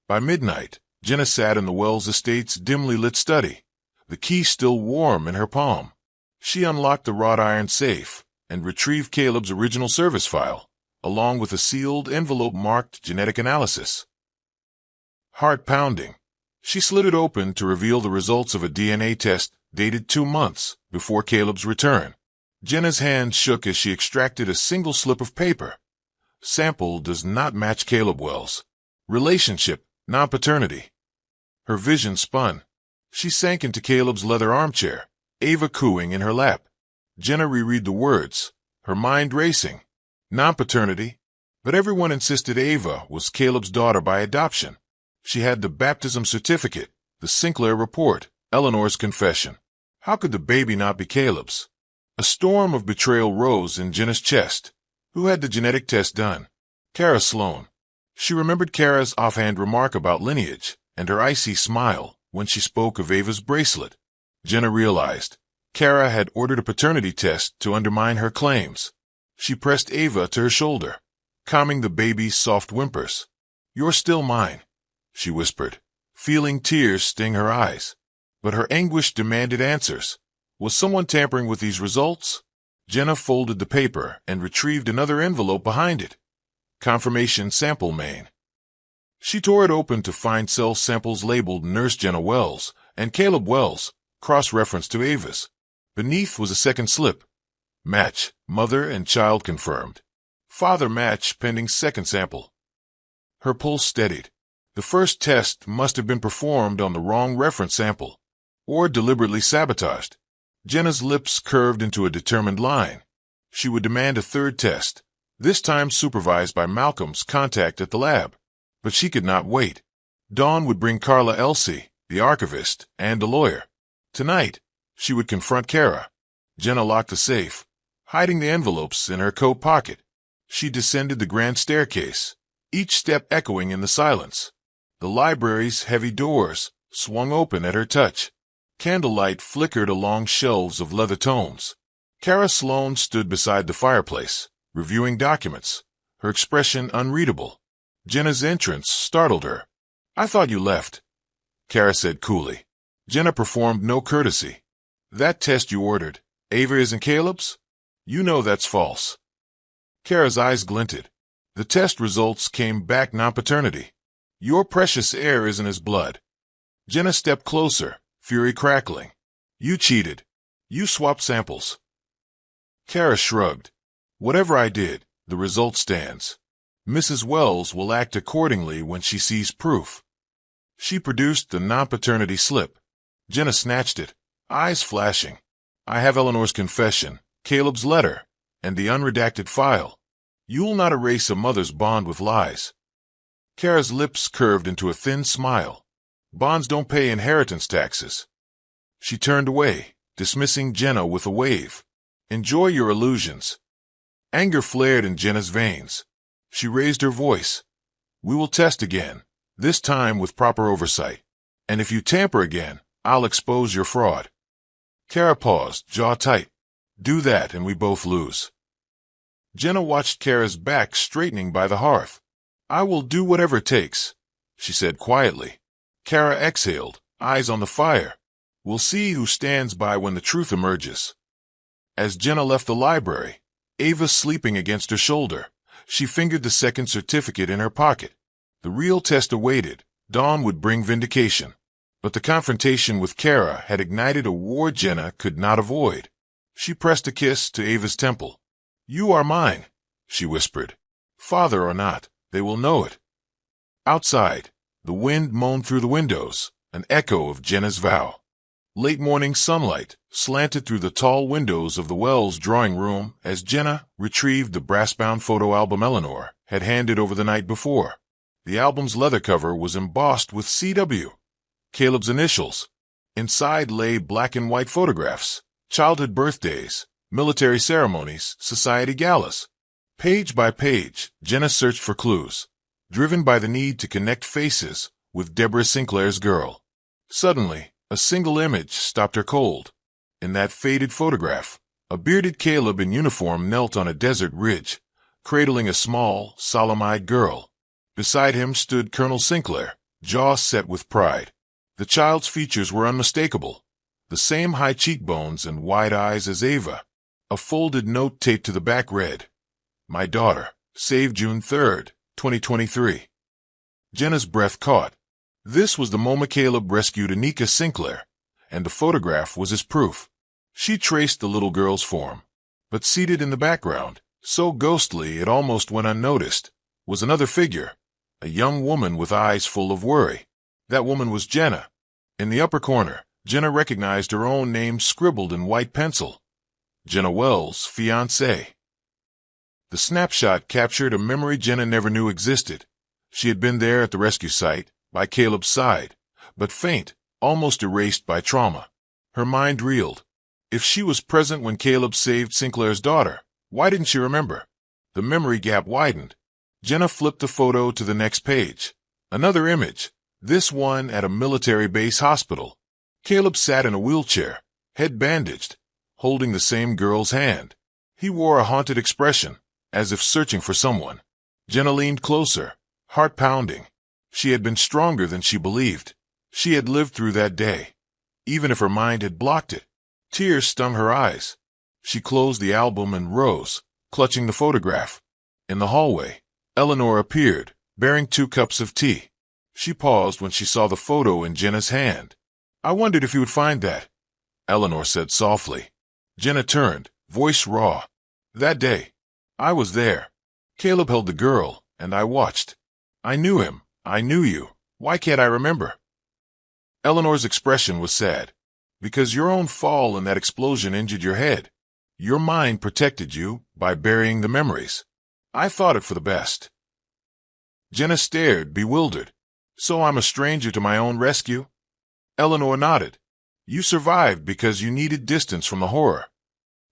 By midnight, Jenna sat in the Wells estate's dimly lit study, the key still warm in her palm. She unlocked the wrought iron safe and retrieved Caleb's original service file, along with a sealed envelope marked genetic analysis. Heart pounding, she slid it open to reveal the results of a DNA test dated 2 months before Caleb's return. Jenna's hand shook as she extracted a single slip of paper. Sample does not match Caleb Wells. Relationship, non-paternity. Her vision spun. She sank into Caleb's leather armchair, Ava cooing in her lap. Jenna reread the words, her mind racing. Non-paternity. But everyone insisted Ava was Caleb's daughter by adoption. She had the baptism certificate, the Sinclair report, Eleanor's confession. How could the baby not be Caleb's? A storm of betrayal rose in Jenna's chest. Who had the genetic test done? Kara Sloan. She remembered Kara's offhand remark about lineage and her icy smile when she spoke of Ava's bracelet. Jenna realized Kara had ordered a paternity test to undermine her claims. She pressed Ava to her shoulder, calming the baby's soft whimpers. You're still mine, she whispered, feeling tears sting her eyes. But her anguish demanded answers. Was someone tampering with these results? Jenna folded the paper and retrieved another envelope behind it. Confirmation sample main. She tore it open to find cell samples labeled Nurse Jenna Wells and Caleb Wells, cross-reference to Ava's. Beneath was a second slip. Match, mother and child confirmed. Father match pending second sample. Her pulse steadied. The first test must have been performed on the wrong reference sample, or deliberately sabotaged. Jenna's lips curved into a determined line. She would demand a third test, this time supervised by Malcolm's contact at the lab. But she could not wait. Dawn would bring Carla Elsie, the archivist, and a lawyer. Tonight, she would confront Kara. Jenna locked the safe, hiding the envelopes in her coat pocket. She descended the grand staircase, each step echoing in the silence. The library's heavy doors swung open at her touch. Candlelight flickered along shelves of leather tomes. Kara Sloan stood beside the fireplace, reviewing documents, her expression unreadable. Jenna's entrance startled her. "I thought you left," Kara said coolly. Jenna performed no courtesy. "That test you ordered, Ava isn't Caleb's? You know that's false." Kara's eyes glinted. "The test results came back non-paternity. Your precious heir isn't his blood." Jenna stepped closer, fury crackling. "You cheated. You swapped samples." Kara shrugged. "Whatever I did, the result stands. Mrs. Wells will act accordingly when she sees proof." She produced the non-paternity slip. Jenna snatched it, eyes flashing. "I have Eleanor's confession, Caleb's letter, and the unredacted file. You'll not erase a mother's bond with lies." Kara's lips curved into a thin smile. "Bonds don't pay inheritance taxes." She turned away, dismissing Jenna with a wave. "Enjoy your illusions." Anger flared in Jenna's veins. She raised her voice. "We will test again, this time with proper oversight. And if you tamper again, I'll expose your fraud." Kara paused, jaw tight. "Do that and we both lose." Jenna watched Kara's back straightening by the hearth. "I will do whatever it takes," she said quietly. Kara exhaled, eyes on the fire. "We'll see who stands by when the truth emerges." As Jenna left the library, Ava sleeping against her shoulder, she fingered the second certificate in her pocket. The real test awaited. Dawn would bring vindication. But the confrontation with Kara had ignited a war Jenna could not avoid. She pressed a kiss to Ava's temple. "You are mine," she whispered. "Father or not, they will know it." Outside, the wind moaned through the windows, an echo of Jenna's vow. Late morning sunlight slanted through the tall windows of the Wells drawing room as Jenna retrieved the brass-bound photo album Eleanor had handed over the night before. The album's leather cover was embossed with CW, Caleb's initials. Inside lay black and white photographs, childhood birthdays, military ceremonies, society galas. Page by page, Jenna searched for clues, driven by the need to connect faces with Deborah Sinclair's girl. Suddenly, a single image stopped her cold. In that faded photograph, a bearded Caleb in uniform knelt on a desert ridge, cradling a small, solemn-eyed girl. Beside him stood Colonel Sinclair, jaw set with pride. The child's features were unmistakable, the same high cheekbones and wide eyes as Ava. A folded note taped to the back read, "My daughter, saved June 3rd, 2023. Jenna's breath caught. This was the moment Caleb rescued Anika Sinclair, and the photograph was his proof. She traced the little girl's form. But seated in the background, so ghostly it almost went unnoticed, was another figure, a young woman with eyes full of worry. That woman was Jenna. In the upper corner, Jenna recognized her own name scribbled in white pencil. Jenna Wells, fiancée. The snapshot captured a memory Jenna never knew existed. She had been there at the rescue site, by Caleb's side, but faint, almost erased by trauma. Her mind reeled. If she was present when Caleb saved Sinclair's daughter, why didn't she remember? The memory gap widened. Jenna flipped the photo to the next page. Another image, this one at a military base hospital. Caleb sat in a wheelchair, head bandaged, holding the same girl's hand. He wore a haunted expression, as if searching for someone. Jenna leaned closer, heart pounding. She had been stronger than she believed. She had lived through that day, even if her mind had blocked it. Tears stung her eyes. She closed the album and rose, clutching the photograph. In the hallway, Eleanor appeared, bearing 2 cups of tea. She paused when she saw the photo in Jenna's hand. "I wondered if you would find that," Eleanor said softly. Jenna turned, voice raw. "That day, I was there. Caleb held the girl, and I watched. I knew him. I knew you. Why can't I remember?" Eleanor's expression was sad. "Because your own fall in that explosion injured your head. Your mind protected you by burying the memories. I thought it for the best." Jenna stared, bewildered. "So I'm a stranger to my own rescue?" Eleanor nodded. "You survived because you needed distance from the horror."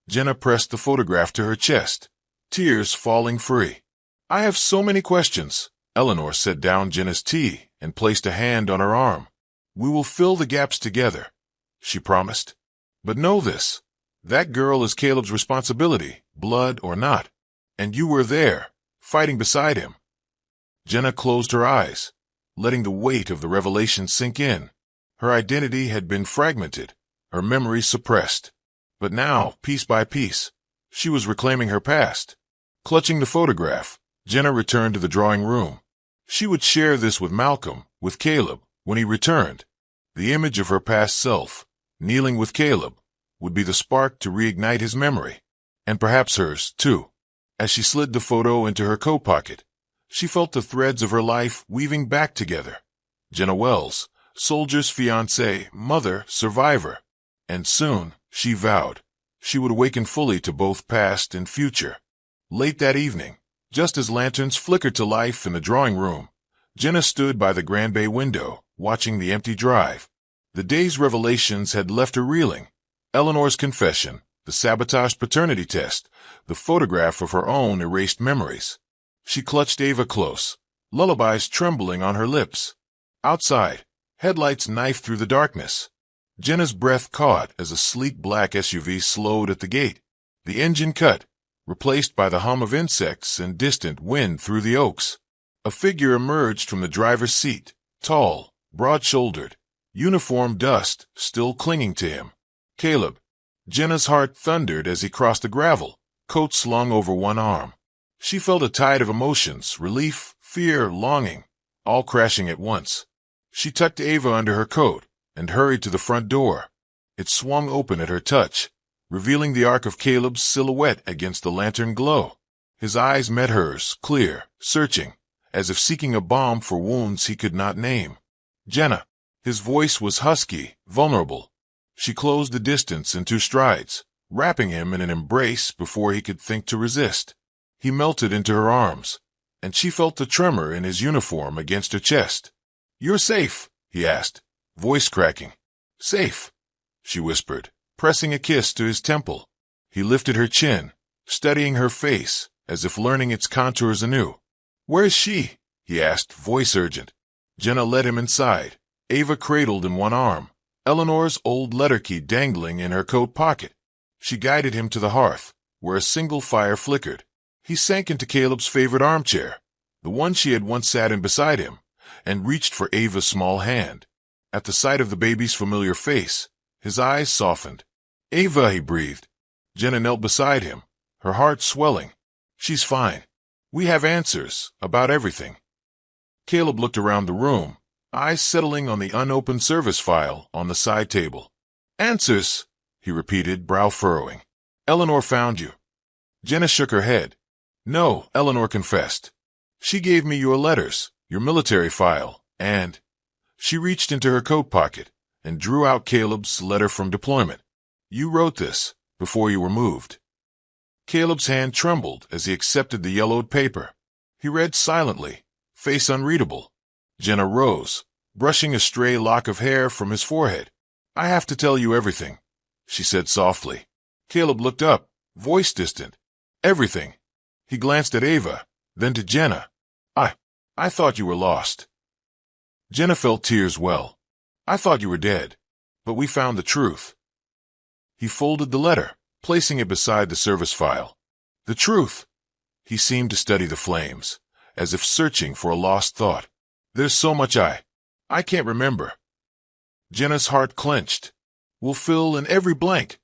Jenna pressed the photograph to her chest, tears falling free. "I have so many questions." Eleanor set down Jenna's tea and placed a hand on her arm. "We will fill the gaps together," she promised. "But know this, that girl is Caleb's responsibility, blood or not. And you were there, fighting beside him." Jenna closed her eyes, letting the weight of the revelation sink in. Her identity had been fragmented, her memory suppressed. But now, piece by piece, she was reclaiming her past. Clutching the photograph, Jenna returned to the drawing room. She would share this with Malcolm, with Caleb, when he returned. The image of her past self, kneeling with Caleb, would be the spark to reignite his memory. And perhaps hers, too. As she slid the photo into her coat pocket, she felt the threads of her life weaving back together. Jenna Wells, soldier's fiancée, mother, survivor. And soon, she vowed, she would awaken fully to both past and future. Late that evening, just as lanterns flickered to life in the drawing room, Jenna stood by the Grand Bay window, watching the empty drive. The day's revelations had left her reeling. Eleanor's confession, the sabotaged paternity test, the photograph of her own erased memories. She clutched Ava close, lullabies trembling on her lips. Outside, headlights knifed through the darkness. Jenna's breath caught as a sleek black SUV slowed at the gate. The engine cut, replaced by the hum of insects and distant wind through the oaks. A figure emerged from the driver's seat, tall, broad-shouldered, uniform dust still clinging to him. Caleb. Jenna's heart thundered as he crossed the gravel, coat slung over one arm. She felt a tide of emotions, relief, fear, longing, all crashing at once. She tucked Ava under her coat and hurried to the front door. It swung open at her touch, revealing the arc of Caleb's silhouette against the lantern glow. His eyes met hers, clear, searching, as if seeking a balm for wounds he could not name. Jenna. His voice was husky, vulnerable. She closed the distance in 2 strides, wrapping him in an embrace before he could think to resist. He melted into her arms, and she felt the tremor in his uniform against her chest. "You're safe?" he asked, voice cracking. "Safe," she whispered, pressing a kiss to his temple. He lifted her chin, studying her face, as if learning its contours anew. "Where's she?" he asked, voice urgent. Jenna led him inside, Ava cradled in one arm, Eleanor's old letter key dangling in her coat pocket. She guided him to the hearth, where a single fire flickered. He sank into Caleb's favorite armchair, the one she had once sat in beside him, and reached for Ava's small hand. At the sight of the baby's familiar face, his eyes softened. "Ava," he breathed. Jenna knelt beside him, her heart swelling. "She's fine. We have answers about everything." Caleb looked around the room, eyes settling on the unopened service file on the side table. "Answers," he repeated, brow furrowing. "Eleanor found you." Jenna shook her head. "No," Eleanor confessed. "She gave me your letters, your military file, and—" She reached into her coat pocket and drew out Caleb's letter from deployment. "You wrote this before you were moved." Caleb's hand trembled as he accepted the yellowed paper. He read silently, face unreadable. Jenna rose, brushing a stray lock of hair from his forehead. "I have to tell you everything," she said softly. Caleb looked up, voice distant. "Everything." He glanced at Ava, then to Jenna. I thought you were lost." Jenna felt tears well. "I thought you were dead, but we found the truth." He folded the letter, placing it beside the service file. "The truth." He seemed to study the flames, as if searching for a lost thought. "There's so much I can't remember." Jenna's heart clenched. "We'll fill in every blank,"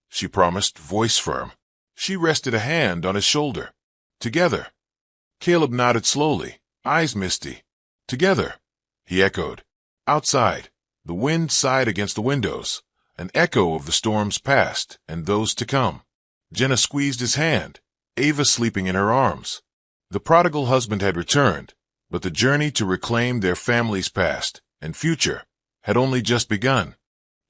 she promised, voice firm. She rested a hand on his shoulder. "Together." Caleb nodded slowly, eyes misty. "Together," he echoed. Outside, the wind sighed against the windows, an echo of the storms past and those to come. Jenna squeezed his hand, Ava sleeping in her arms. The prodigal husband had returned, but the journey to reclaim their family's past and future had only just begun.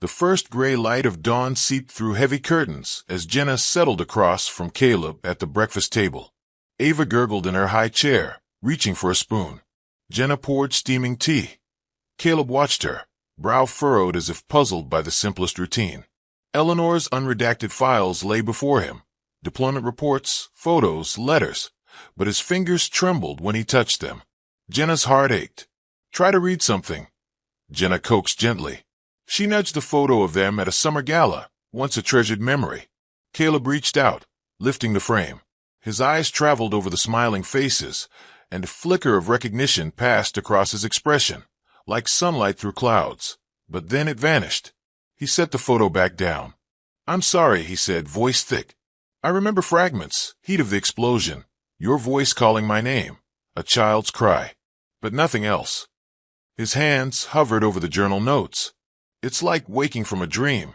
The first gray light of dawn seeped through heavy curtains as Jenna settled across from Caleb at the breakfast table. Ava gurgled in her high chair, reaching for a spoon. Jenna poured steaming tea. Caleb watched her, brow furrowed as if puzzled by the simplest routine. Eleanor's unredacted files lay before him, deployment reports, photos, letters, but his fingers trembled when he touched them. Jenna's heart ached. "Try to read something," Jenna coaxed gently. She nudged the photo of them at a summer gala, once a treasured memory. Caleb reached out, lifting the frame. His eyes traveled over the smiling faces, and a flicker of recognition passed across his expression, like sunlight through clouds. But then it vanished. He set the photo back down. "I'm sorry," he said, voice thick. "I remember fragments, heat of the explosion, your voice calling my name, a child's cry, but nothing else." His hands hovered over the journal notes. "It's like waking from a dream."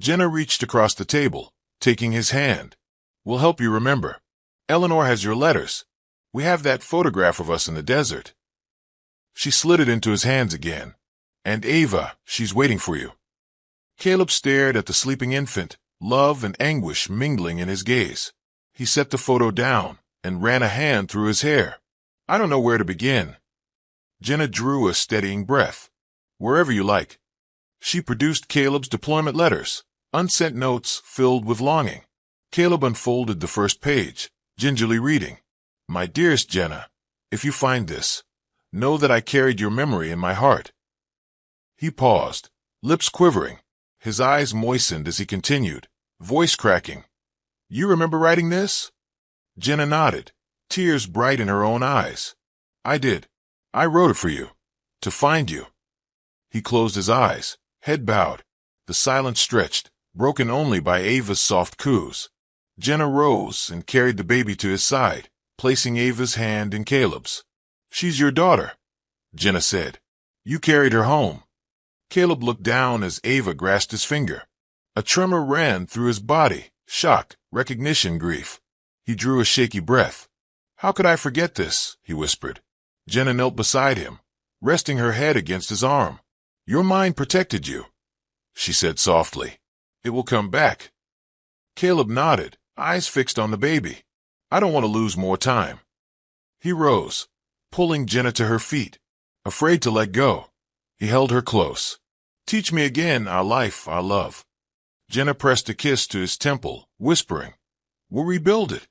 Jenna reached across the table, taking his hand. "We'll help you remember. Eleanor has your letters. We have that photograph of us in the desert." She slid it into his hands again. "And Ava, she's waiting for you." Caleb stared at the sleeping infant, love and anguish mingling in his gaze. He set the photo down and ran a hand through his hair. "I don't know where to begin." Jenna drew a steadying breath. "Wherever you like." She produced Caleb's deployment letters, unsent notes filled with longing. Caleb unfolded the first page, gingerly reading, "My dearest Jenna, if you find this, know that I carried your memory in my heart." He paused, lips quivering. His eyes moistened as he continued, voice cracking. "You remember writing this?" Jenna nodded, tears bright in her own eyes. "I did. I wrote it for you. To find you." He closed his eyes, head bowed. The silence stretched, broken only by Ava's soft coos. Jenna rose and carried the baby to his side, placing Ava's hand in Caleb's. "She's your daughter," Jenna said. "You carried her home." Caleb looked down as Ava grasped his finger. A tremor ran through his body, shock, recognition, grief. He drew a shaky breath. "How could I forget this?" he whispered. Jenna knelt beside him, resting her head against his arm. "Your mind protected you," she said softly. "It will come back." Caleb nodded, eyes fixed on the baby. "I don't want to lose more time." He rose, pulling Jenna to her feet. Afraid to let go, he held her close. "Teach me again our life, our love." Jenna pressed a kiss to his temple, whispering, "We'll rebuild it."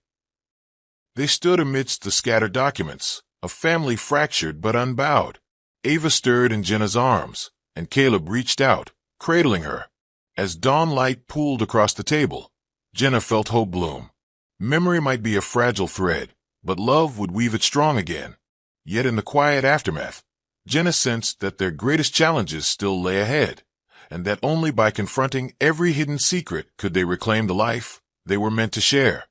They stood amidst the scattered documents, a family fractured but unbowed. Ava stirred in Jenna's arms, and Caleb reached out, cradling her. As dawn light pooled across the table, Jenna felt hope bloom. Memory might be a fragile thread, but love would weave it strong again. Yet in the quiet aftermath, Jenna sensed that their greatest challenges still lay ahead, and that only by confronting every hidden secret could they reclaim the life they were meant to share.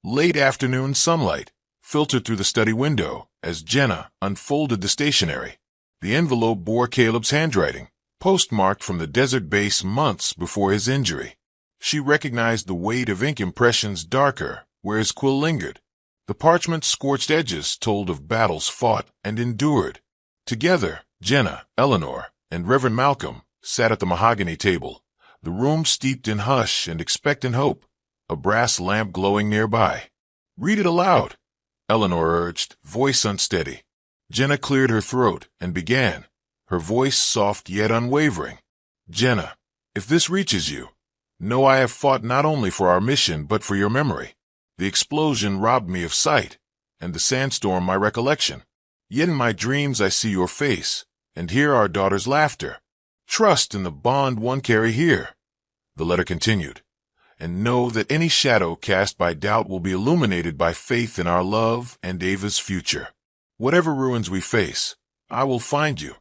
Late afternoon sunlight filtered through the study window as Jenna unfolded the stationery. The envelope bore Caleb's handwriting, postmarked from the desert base months before his injury. She recognized the weight of ink impressions darker where his quill lingered. The parchment's scorched edges told of battles fought and endured. Together, Jenna, Eleanor, and Reverend Malcolm sat at the mahogany table, the room steeped in hush and expectant hope, a brass lamp glowing nearby. "Read it aloud," Eleanor urged, voice unsteady. Jenna cleared her throat and began, her voice soft yet unwavering. "Jenna, if this reaches you, know I have fought not only for our mission but for your memory. The explosion robbed me of sight, and the sandstorm my recollection. Yet in my dreams I see your face, and hear our daughter's laughter. Trust in the bond one carry here," the letter continued, "and know that any shadow cast by doubt will be illuminated by faith in our love and Ava's future. Whatever ruins we face, I will find you."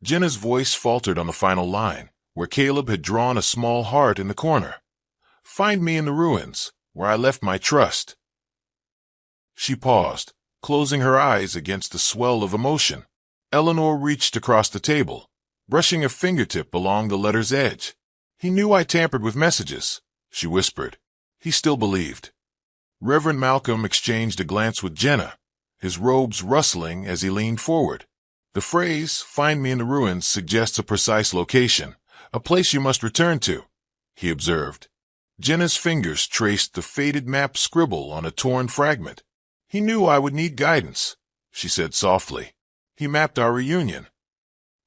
Jenna's voice faltered on the final line, where Caleb had drawn a small heart in the corner. "Find me in the ruins, where I left my trust." She paused, closing her eyes against the swell of emotion. Eleanor reached across the table, brushing a fingertip along the letter's edge. "He knew I tampered with messages," she whispered. He still believed. Reverend Malcolm exchanged a glance with Jenna, his robes rustling as he leaned forward. "The phrase, 'find me in the ruins,' suggests a precise location, a place you must return to," he observed. Jenna's fingers traced the faded map scribble on a torn fragment. "He knew I would need guidance," she said softly. "He mapped our reunion."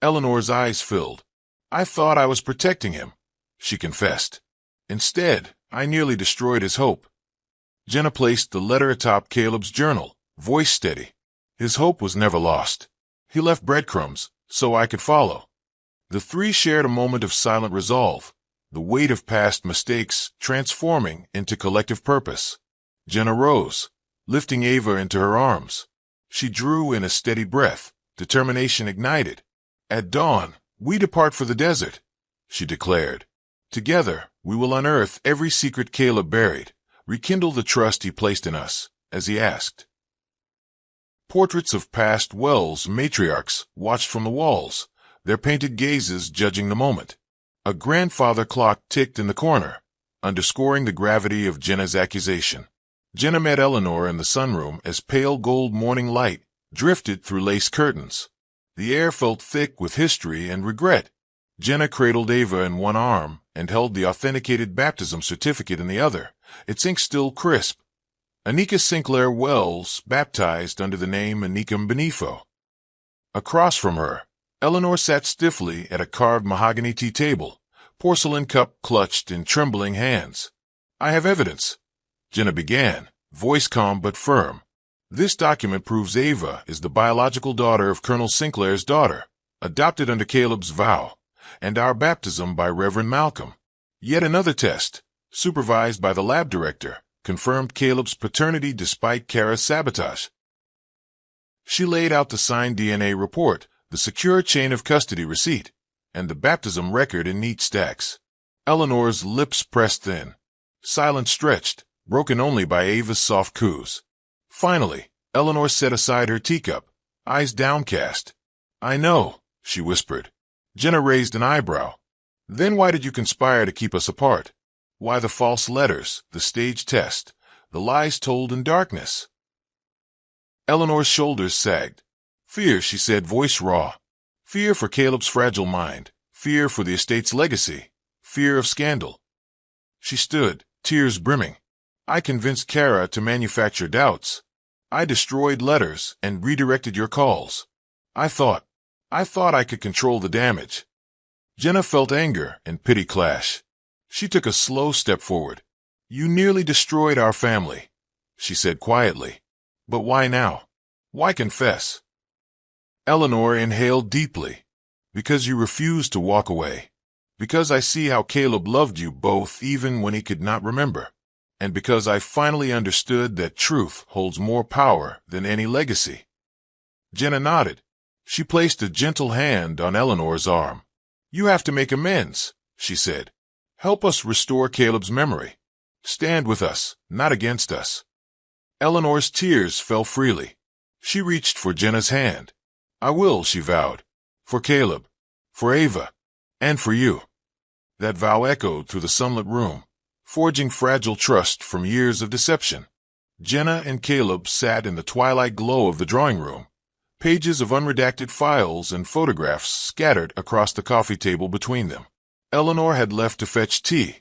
Eleanor's eyes filled. "I thought I was protecting him," she confessed. "Instead, I nearly destroyed his hope." Jenna placed the letter atop Caleb's journal, voice steady. "His hope was never lost. He left breadcrumbs, so I could follow." The three shared a moment of silent resolve, the weight of past mistakes transforming into collective purpose. Jenna rose, lifting Ava into her arms. She drew in a steady breath, determination ignited. At dawn, we depart for the desert, she declared. Together, we will unearth every secret Caleb buried, rekindle the trust he placed in us, as he asked. Portraits of past Wells matriarchs watched from the walls, their painted gazes judging the moment. A grandfather clock ticked in the corner, underscoring the gravity of Jenna's accusation. Jenna met Eleanor in the sunroom as pale gold morning light drifted through lace curtains. The air felt thick with history and regret. Jenna cradled Ava in one arm and held the authenticated baptism certificate in the other, its ink still crisp. Anika Sinclair Wells, baptized under the name Anika Benifo. Across from her, Eleanor sat stiffly at a carved mahogany tea table, porcelain cup clutched in trembling hands. I have evidence, Jenna began, voice calm but firm. This document proves Ava is the biological daughter of Colonel Sinclair's daughter, adopted under Caleb's vow, and our baptism by Reverend Malcolm. Yet another test, supervised by the lab director, confirmed Caleb's paternity despite Kara's sabotage. She laid out the signed DNA report, the secure chain of custody receipt, and the baptism record in neat stacks. Eleanor's lips pressed thin. Silence stretched, broken only by Ava's soft coos. Finally, Eleanor set aside her teacup, eyes downcast. I know, she whispered. Jenna raised an eyebrow. Then why did you conspire to keep us apart? Why the false letters, the stage test, the lies told in darkness? Eleanor's shoulders sagged. Fear, she said, voice raw. Fear for Caleb's fragile mind. Fear for the estate's legacy. Fear of scandal. She stood, tears brimming. I convinced Kara to manufacture doubts. I destroyed letters and redirected your calls. I thought I could control the damage. Jenna felt anger and pity clash. She took a slow step forward. You nearly destroyed our family, she said quietly. But why now? Why confess? Eleanor inhaled deeply. Because you refused to walk away. Because I see how Caleb loved you both even when he could not remember. And because I finally understood that truth holds more power than any legacy. Jenna nodded. She placed a gentle hand on Eleanor's arm. You have to make amends, she said. Help us restore Caleb's memory. Stand with us, not against us. Eleanor's tears fell freely. She reached for Jenna's hand. I will, she vowed. For Caleb. For Ava. And for you. That vow echoed through the sunlit room, forging fragile trust from years of deception. Jenna and Caleb sat in the twilight glow of the drawing room, pages of unredacted files and photographs scattered across the coffee table between them. Eleanor had left to fetch tea,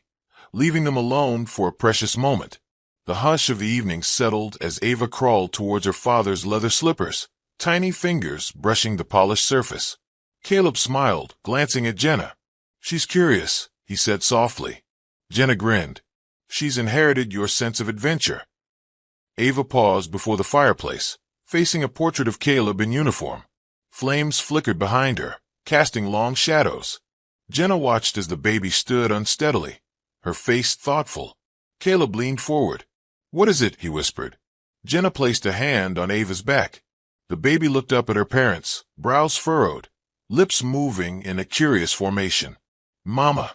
leaving them alone for a precious moment. The hush of the evening settled as Ava crawled towards her father's leather slippers, tiny fingers brushing the polished surface. Caleb smiled, glancing at Jenna. She's curious, he said softly. Jenna grinned. She's inherited your sense of adventure. Ava paused before the fireplace, facing a portrait of Caleb in uniform. Flames flickered behind her, casting long shadows. Jenna watched as the baby stood unsteadily, her face thoughtful. Caleb leaned forward. What is it? He whispered. Jenna placed a hand on Ava's back. The baby looked up at her parents, brows furrowed, lips moving in a curious formation. Mama,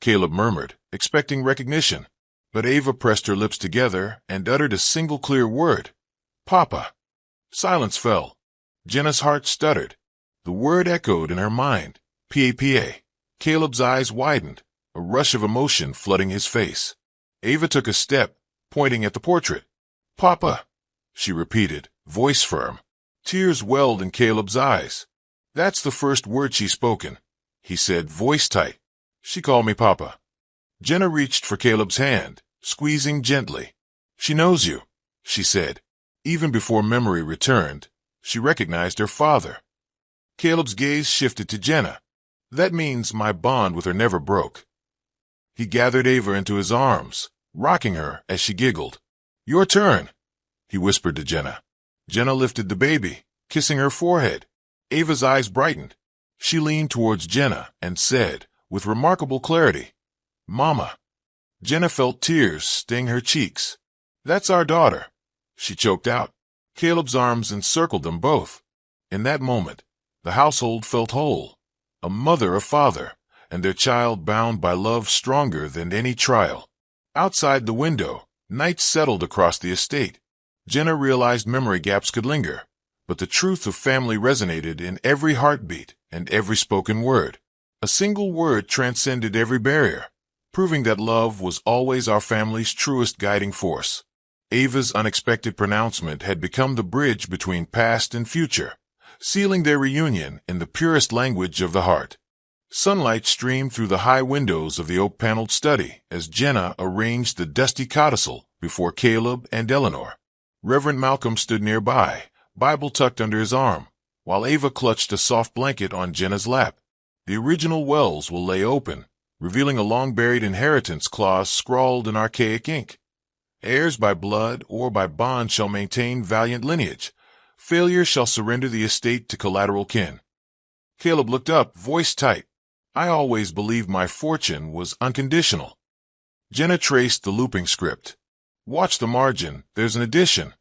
Caleb murmured, expecting recognition. But Ava pressed her lips together and uttered a single clear word. Papa. Silence fell. Jenna's heart stuttered. The word echoed in her mind. P-A-P-A. Caleb's eyes widened, a rush of emotion flooding his face. Ava took a step, pointing at the portrait. Papa, she repeated, voice firm. Tears welled in Caleb's eyes. That's the first word she's spoken, he said, voice tight. She called me Papa. Jenna reached for Caleb's hand, squeezing gently. She knows you, she said. Even before memory returned, she recognized her father. Caleb's gaze shifted to Jenna. That means my bond with her never broke. He gathered Ava into his arms, rocking her as she giggled. Your turn, he whispered to Jenna. Jenna lifted the baby, kissing her forehead. Ava's eyes brightened. She leaned towards Jenna and said, with remarkable clarity, Mama. Jenna felt tears sting her cheeks. That's our daughter, she choked out. Caleb's arms encircled them both. In that moment, the household felt whole, a mother, a father, and their child bound by love stronger than any trial. Outside the window, night settled across the estate. Jenna realized memory gaps could linger, but the truth of family resonated in every heartbeat and every spoken word. A single word transcended every barrier, proving that love was always our family's truest guiding force. Ava's unexpected pronouncement had become the bridge between past and future, sealing their reunion in the purest language of the heart. Sunlight streamed through the high windows of the oak-paneled study as Jenna arranged the dusty codicil before Caleb and Eleanor. Reverend Malcolm stood nearby, Bible tucked under his arm, while Ava clutched a soft blanket on Jenna's lap. The original wells will lay open, revealing a long-buried inheritance clause scrawled in archaic ink. Heirs by blood or by bond shall maintain valiant lineage. Failure shall surrender the estate to collateral kin. Caleb looked up, voice tight. I always believed my fortune was unconditional. Jenna traced the looping script. Watch the margin, there's an addition.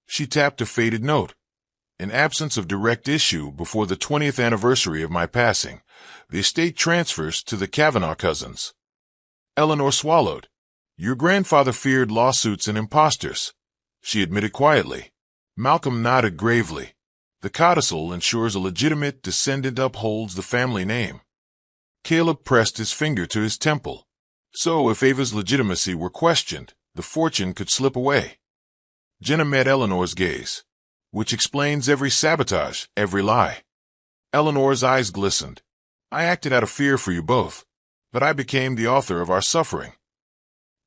She tapped a faded note. In absence of direct issue before the 20th anniversary of my passing, the estate transfers to the Kavanaugh cousins. Eleanor swallowed. Your grandfather feared lawsuits and impostors, she admitted quietly. Malcolm nodded gravely. The codicil ensures a legitimate descendant upholds the family name. Caleb pressed his finger to his temple. So if Ava's legitimacy were questioned, the fortune could slip away. Jenna met Eleanor's gaze, which explains every sabotage, every lie. Eleanor's eyes glistened. I acted out of fear for you both, but I became the author of our suffering.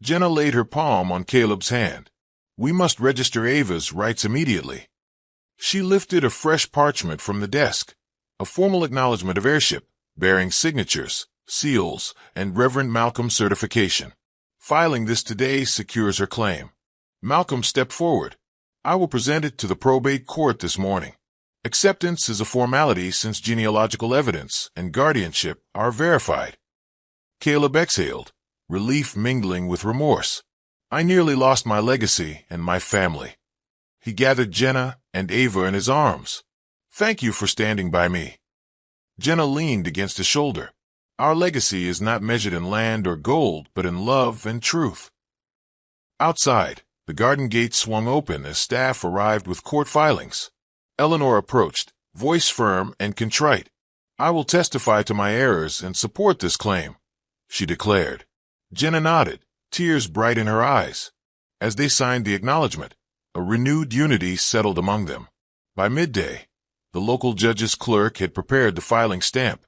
Jenna laid her palm on Caleb's hand. We must register Ava's rights immediately. She lifted a fresh parchment from the desk, a formal acknowledgement of heirship, bearing signatures, seals, and Reverend Malcolm's certification. Filing this today secures her claim. Malcolm stepped forward. I will present it to the probate court this morning. Acceptance is a formality since genealogical evidence and guardianship are verified. Caleb exhaled, relief mingling with remorse. I nearly lost my legacy and my family. He gathered Jenna and Ava in his arms. Thank you for standing by me. Jenna leaned against his shoulder. Our legacy is not measured in land or gold, but in love and truth. Outside, the garden gate swung open as staff arrived with court filings. Eleanor approached, voice firm and contrite. I will testify to my errors and support this claim, she declared. Jenna nodded, tears bright in her eyes. As they signed the acknowledgement, a renewed unity settled among them. By midday, the local judge's clerk had prepared the filing stamp,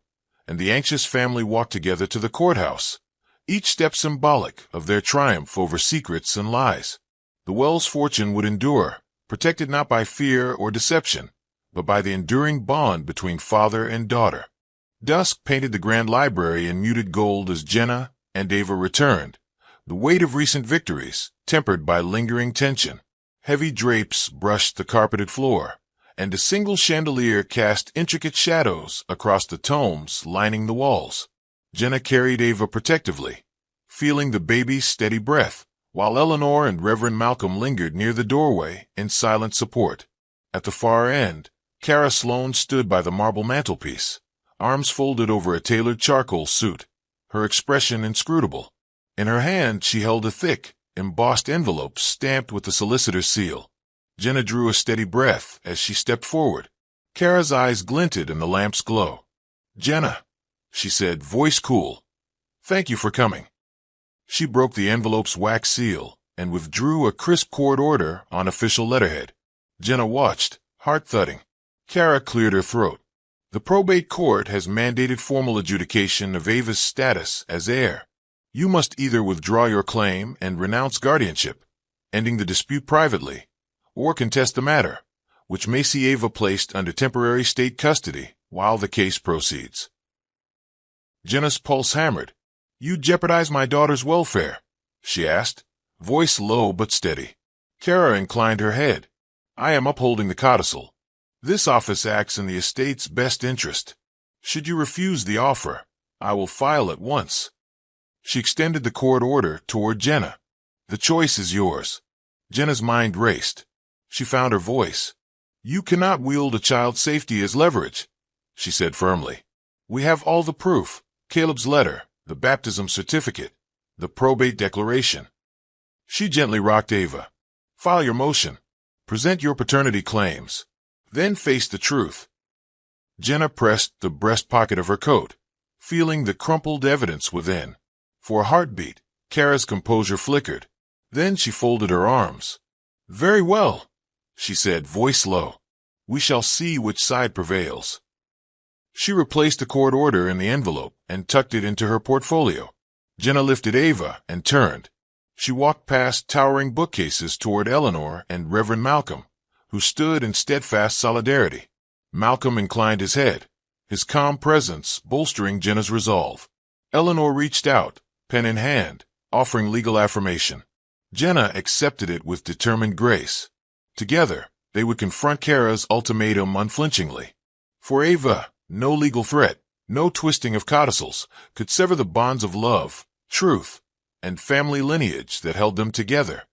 and the anxious family walked together to the courthouse, each step symbolic of their triumph over secrets and lies. The Wells fortune would endure, protected not by fear or deception, but by the enduring bond between father and daughter. Dusk painted the grand library in muted gold as Jenna and Ava returned, the weight of recent victories tempered by lingering tension. Heavy drapes brushed the carpeted floor, and a single chandelier cast intricate shadows across the tomes lining the walls. Jenna carried Ava protectively, feeling the baby's steady breath, while Eleanor and Reverend Malcolm lingered near the doorway in silent support. At the far end, Kara Sloane stood by the marble mantelpiece, arms folded over a tailored charcoal suit, her expression inscrutable. In her hand she held a thick, embossed envelope stamped with the solicitor's seal. Jenna drew a steady breath as she stepped forward. Kara's eyes glinted in the lamp's glow. Jenna, she said, voice cool. Thank you for coming. She broke the envelope's wax seal and withdrew a crisp court order on official letterhead. Jenna watched, heart thudding. Kara cleared her throat. The probate court has mandated formal adjudication of Ava's status as heir. You must either withdraw your claim and renounce guardianship, ending the dispute privately, or contest the matter, which may see Ava placed under temporary state custody while the case proceeds. Jenna's pulse hammered. You jeopardize my daughter's welfare, she asked, voice low but steady. Kara inclined her head. I am upholding the codicil. This office acts in the estate's best interest. Should you refuse the offer, I will file at once. She extended the court order toward Jenna. The choice is yours. Jenna's mind raced. She found her voice. "You cannot wield a child's safety as leverage," she said firmly. "We have all the proof: Caleb's letter, the baptism certificate, the probate declaration." She gently rocked Ava. "File your motion. Present your paternity claims. Then face the truth." Jenna pressed the breast pocket of her coat, feeling the crumpled evidence within. For a heartbeat, Kara's composure flickered. Then she folded her arms. "Very well," she said, voice low. "We shall see which side prevails." She replaced the court order in the envelope and tucked it into her portfolio. Jenna lifted Ava and turned. She walked past towering bookcases toward Eleanor and Reverend Malcolm, who stood in steadfast solidarity. Malcolm inclined his head, his calm presence bolstering Jenna's resolve. Eleanor reached out, pen in hand, offering legal affirmation. Jenna accepted it with determined grace. Together, they would confront Kara's ultimatum unflinchingly. For Ava, no legal threat, no twisting of codicils, could sever the bonds of love, truth, and family lineage that held them together.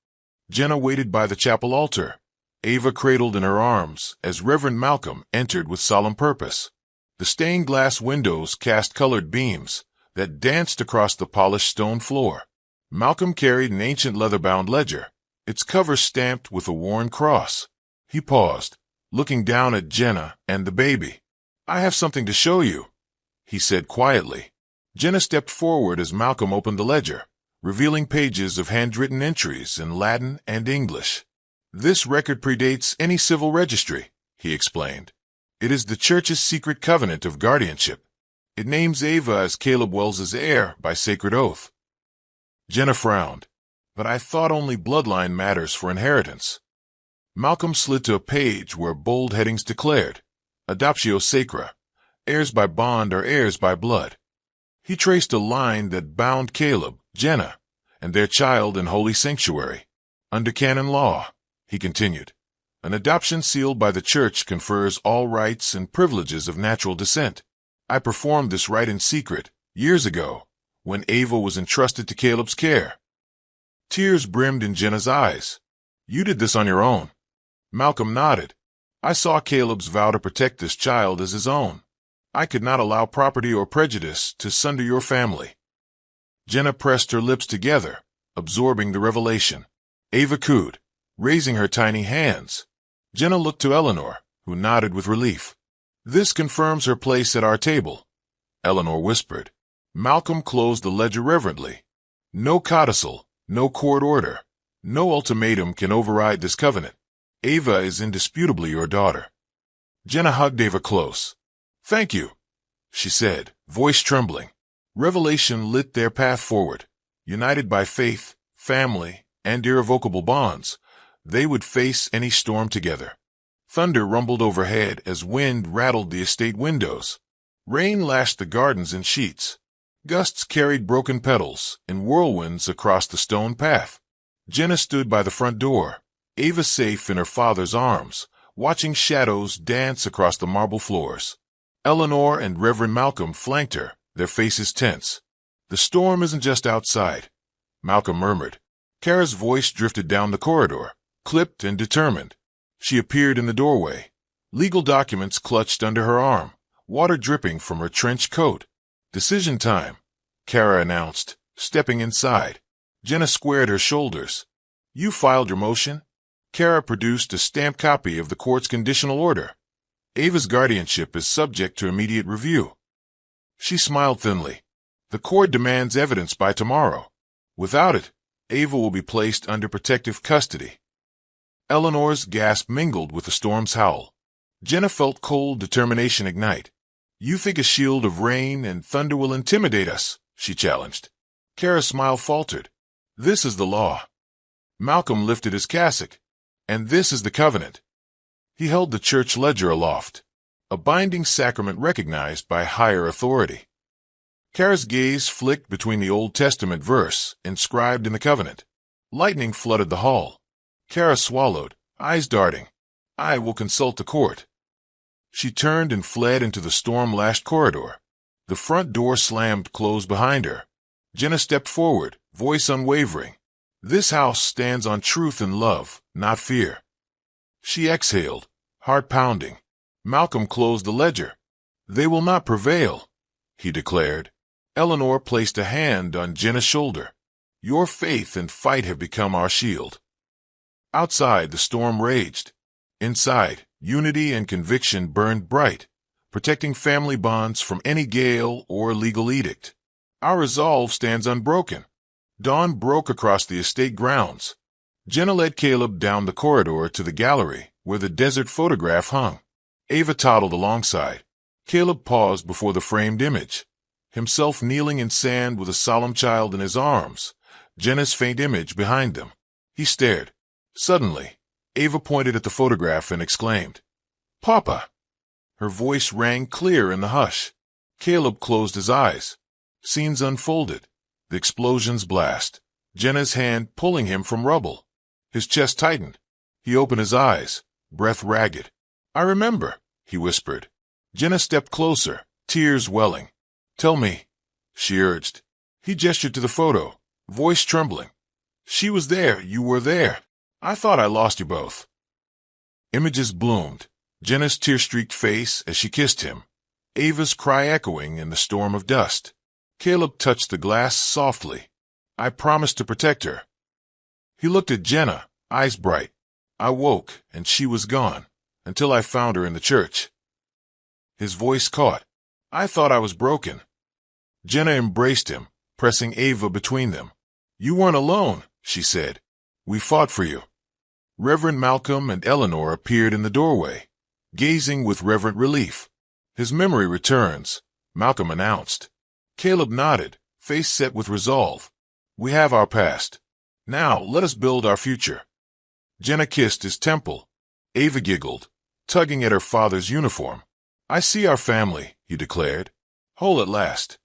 Jenna waited by the chapel altar, Ava cradled in her arms as Reverend Malcolm entered with solemn purpose. The stained glass windows cast colored beams that danced across the polished stone floor. Malcolm carried an ancient leather-bound ledger, its cover stamped with a worn cross. He paused, looking down at Jenna and the baby. "I have something to show you," he said quietly. Jenna stepped forward as Malcolm opened the ledger, revealing pages of handwritten entries in Latin and English. "This record predates any civil registry," he explained. "It is the church's secret covenant of guardianship. It names Ava as Caleb Wells's heir by sacred oath." Jenna frowned. "But I thought only bloodline matters for inheritance." Malcolm slid to a page where bold headings declared, "Adoptio Sacra, heirs by bond are heirs by blood." He traced a line that bound Caleb, Jenna, and their child in holy sanctuary. "Under canon law," he continued, "an adoption sealed by the church confers all rights and privileges of natural descent. I performed this rite in secret, years ago, when Ava was entrusted to Caleb's care." Tears brimmed in Jenna's eyes. "You did this on your own." Malcolm nodded. "I saw Caleb's vow to protect this child as his own. I could not allow property or prejudice to sunder your family." Jenna pressed her lips together, absorbing the revelation. Ava cooed, raising her tiny hands. Jenna looked to Eleanor, who nodded with relief. "This confirms her place at our table," Eleanor whispered. Malcolm closed the ledger reverently. "No codicil, no court order, no ultimatum can override this covenant. Ava is indisputably your daughter." Jenna hugged Ava close. "Thank you," she said, voice trembling. Revelation lit their path forward. United by faith, family, and irrevocable bonds, they would face any storm together. Thunder rumbled overhead as wind rattled the estate windows. Rain lashed the gardens in sheets. Gusts carried broken petals in whirlwinds across the stone path. Jenna stood by the front door, Ava safe in her father's arms, watching shadows dance across the marble floors. Eleanor and Reverend Malcolm flanked her, their faces tense. "The storm isn't just outside," Malcolm murmured. Kara's voice drifted down the corridor, clipped and determined. She appeared in the doorway, legal documents clutched under her arm, water dripping from her trench coat. "Decision time," Kara announced, stepping inside. Jenna squared her shoulders. "You filed your motion?" Kara produced a stamped copy of the court's conditional order. "Ava's guardianship is subject to immediate review." She smiled thinly. "The court demands evidence by tomorrow. Without it, Ava will be placed under protective custody." Eleanor's gasp mingled with the storm's howl. Jenna felt cold determination ignite. "You think a shield of rain and thunder will intimidate us?" she challenged. Kara's smile faltered. "This is the law." Malcolm lifted his cassock. "And this is the covenant." He held the church ledger aloft, a binding sacrament recognized by higher authority. Kara's gaze flicked between the Old Testament verse inscribed in the covenant. Lightning flooded the hall. Kara swallowed, eyes darting. "I will consult the court." She turned and fled into the storm-lashed corridor. The front door slammed closed behind her. Jenna stepped forward, voice unwavering. "This house stands on truth and love, not fear." She exhaled, heart pounding. Malcolm closed the ledger. They will not prevail, he declared. Eleanor placed a hand on Jenna's shoulder. Your faith and fight have become our shield. Outside, the storm raged. Inside, unity and conviction burned bright, protecting family bonds from any gale or legal edict. Our resolve stands unbroken. Dawn broke across the estate grounds. Jenna led Caleb down the corridor to the gallery where the desert photograph hung. Ava toddled alongside. Caleb paused before the framed image, himself kneeling in sand with a solemn child in his arms, Jenna's faint image behind them. He stared. Suddenly, Ava pointed at the photograph and exclaimed, "Papa!" Her voice rang clear in the hush. Caleb closed his eyes. Scenes unfolded. The explosion's blast. Jenna's hand pulling him from rubble. His chest tightened. He opened his eyes, breath ragged. "I remember," he whispered. Jenna stepped closer, tears welling. "Tell me," she urged. He gestured to the photo, voice trembling. "She was there. You were there. I thought I lost you both." Images bloomed. Jenna's tear-streaked face as she kissed him. Ava's cry echoing in the storm of dust. Caleb touched the glass softly. "I promised to protect her." He looked at Jenna, eyes bright. "I woke, and she was gone, until I found her in the church." His voice caught. "I thought I was broken." Jenna embraced him, pressing Ava between them. "You weren't alone," she said. "We fought for you." Reverend Malcolm and Eleanor appeared in the doorway, gazing with reverent relief. "His memory returns," Malcolm announced. Caleb nodded, face set with resolve. "We have our past. Now let us build our future." Jenna kissed his temple. Ava giggled, tugging at her father's uniform. "I see our family," he declared, "whole at last."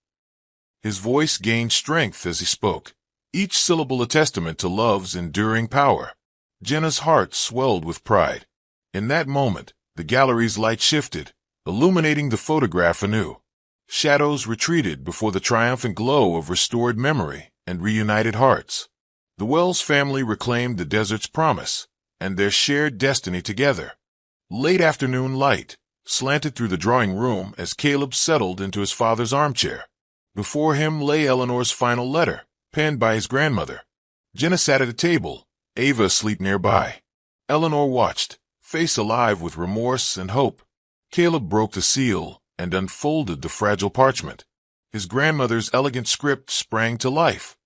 His voice gained strength as he spoke, each syllable a testament to love's enduring power. Jenna's heart swelled with pride. In that moment, the gallery's light shifted, illuminating the photograph anew. Shadows retreated before the triumphant glow of restored memory and reunited hearts. The Wells family reclaimed the desert's promise and their shared destiny together. Late afternoon light slanted through the drawing room as Caleb settled into his father's armchair. Before him lay Eleanor's final letter, penned by his grandmother. Jenna sat at a table, Ava asleep nearby. Eleanor watched, face alive with remorse and hope. Caleb broke the seal and unfolded the fragile parchment. His grandmother's elegant script sprang to life.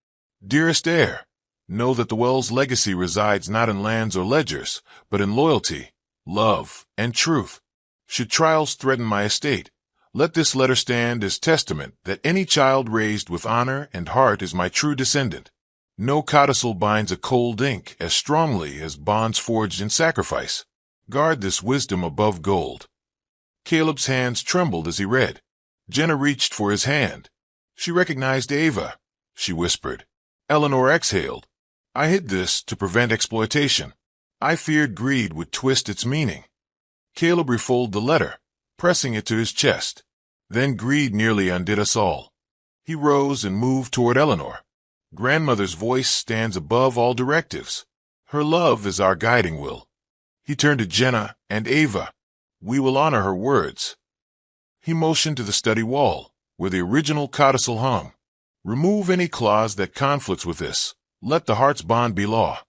"Dearest heir, know that the Wells legacy resides not in lands or ledgers, but in loyalty, love, and truth. Should trials threaten my estate, let this letter stand as testament that any child raised with honor and heart is my true descendant. No codicil binds a cold ink as strongly as bonds forged in sacrifice. Guard this wisdom above gold." Caleb's hands trembled as he read. Jenna reached for his hand. She recognized Ava. She whispered. Eleanor exhaled. "I hid this to prevent exploitation. I feared greed would twist its meaning." Caleb refolded the letter, pressing it to his chest. Then greed nearly undid us all. He rose and moved toward Eleanor. "Grandmother's voice stands above all directives. Her love is our guiding will." He turned to Jenna and Ava. "We will honor her words." He motioned to the study wall, where the original codicil hung. "Remove any clause that conflicts with this. Let the heart's bond be law."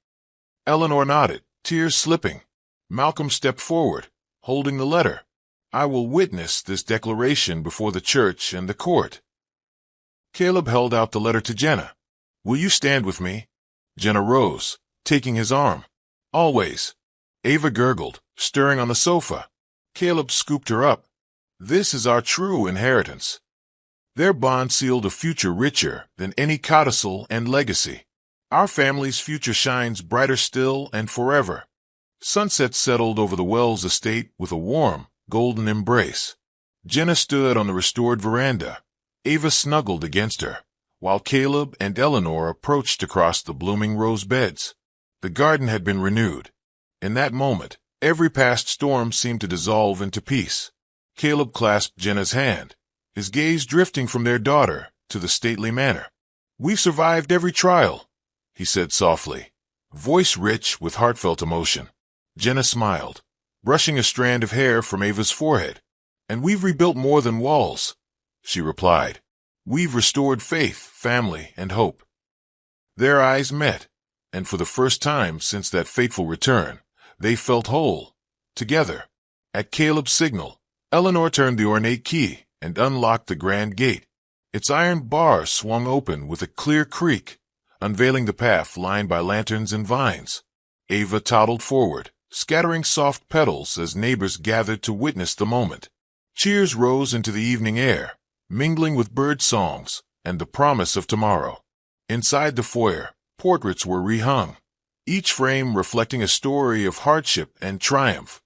Eleanor nodded, tears slipping. Malcolm stepped forward, holding the letter. "I will witness this declaration before the church and the court." Caleb held out the letter to Jenna. "Will you stand with me?" Jenna rose, taking his arm. "Always." Ava gurgled, stirring on the sofa. Caleb scooped her up. "This is our true inheritance." Their bond sealed a future richer than any codicil and legacy. Our family's future shines brighter still and forever. Sunset settled over the Wells estate with a warm, golden embrace. Jenna stood on the restored veranda. Ava snuggled against her, while Caleb and Eleanor approached across the blooming rose beds. The garden had been renewed. In that moment, every past storm seemed to dissolve into peace. Caleb clasped Jenna's hand, his gaze drifting from their daughter to the stately manor. "We've survived every trial," he said softly, voice rich with heartfelt emotion. Jenna smiled, brushing a strand of hair from Ava's forehead. And we've rebuilt more than walls, she replied. We've restored faith, family, and hope. Their eyes met, and for the first time since that fateful return, they felt whole, together. At Caleb's signal, Eleanor turned the ornate key and unlocked the grand gate. Its iron bars swung open with a clear creak, unveiling the path lined by lanterns and vines. Ava toddled forward, scattering soft petals as neighbors gathered to witness the moment. Cheers rose into the evening air, mingling with bird songs and the promise of tomorrow. Inside the foyer, portraits were rehung, each frame reflecting a story of hardship and triumph.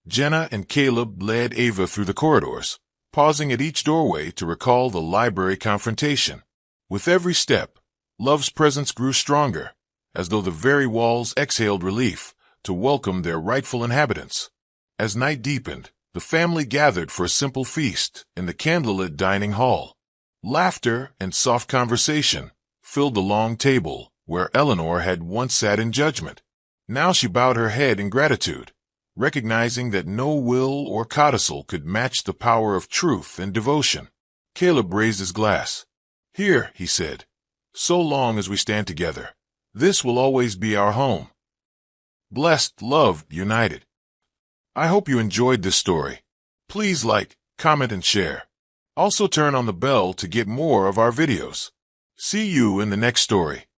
Jenna and Caleb led Ava through the corridors, pausing at each doorway to recall the library confrontation. With every step, love's presence grew stronger, as though the very walls exhaled relief to welcome their rightful inhabitants. As night deepened, the family gathered for a simple feast in the candlelit dining hall. Laughter and soft conversation filled the long table where Eleanor had once sat in judgment. Now she bowed her head in gratitude, recognizing that no will or codicil could match the power of truth and devotion. Caleb raised his glass. Here, he said, so long as we stand together, this will always be our home. Blessed, loved, united. I hope you enjoyed this story. Please like, comment, and share. Also turn on the bell to get more of our videos. See you in the next story.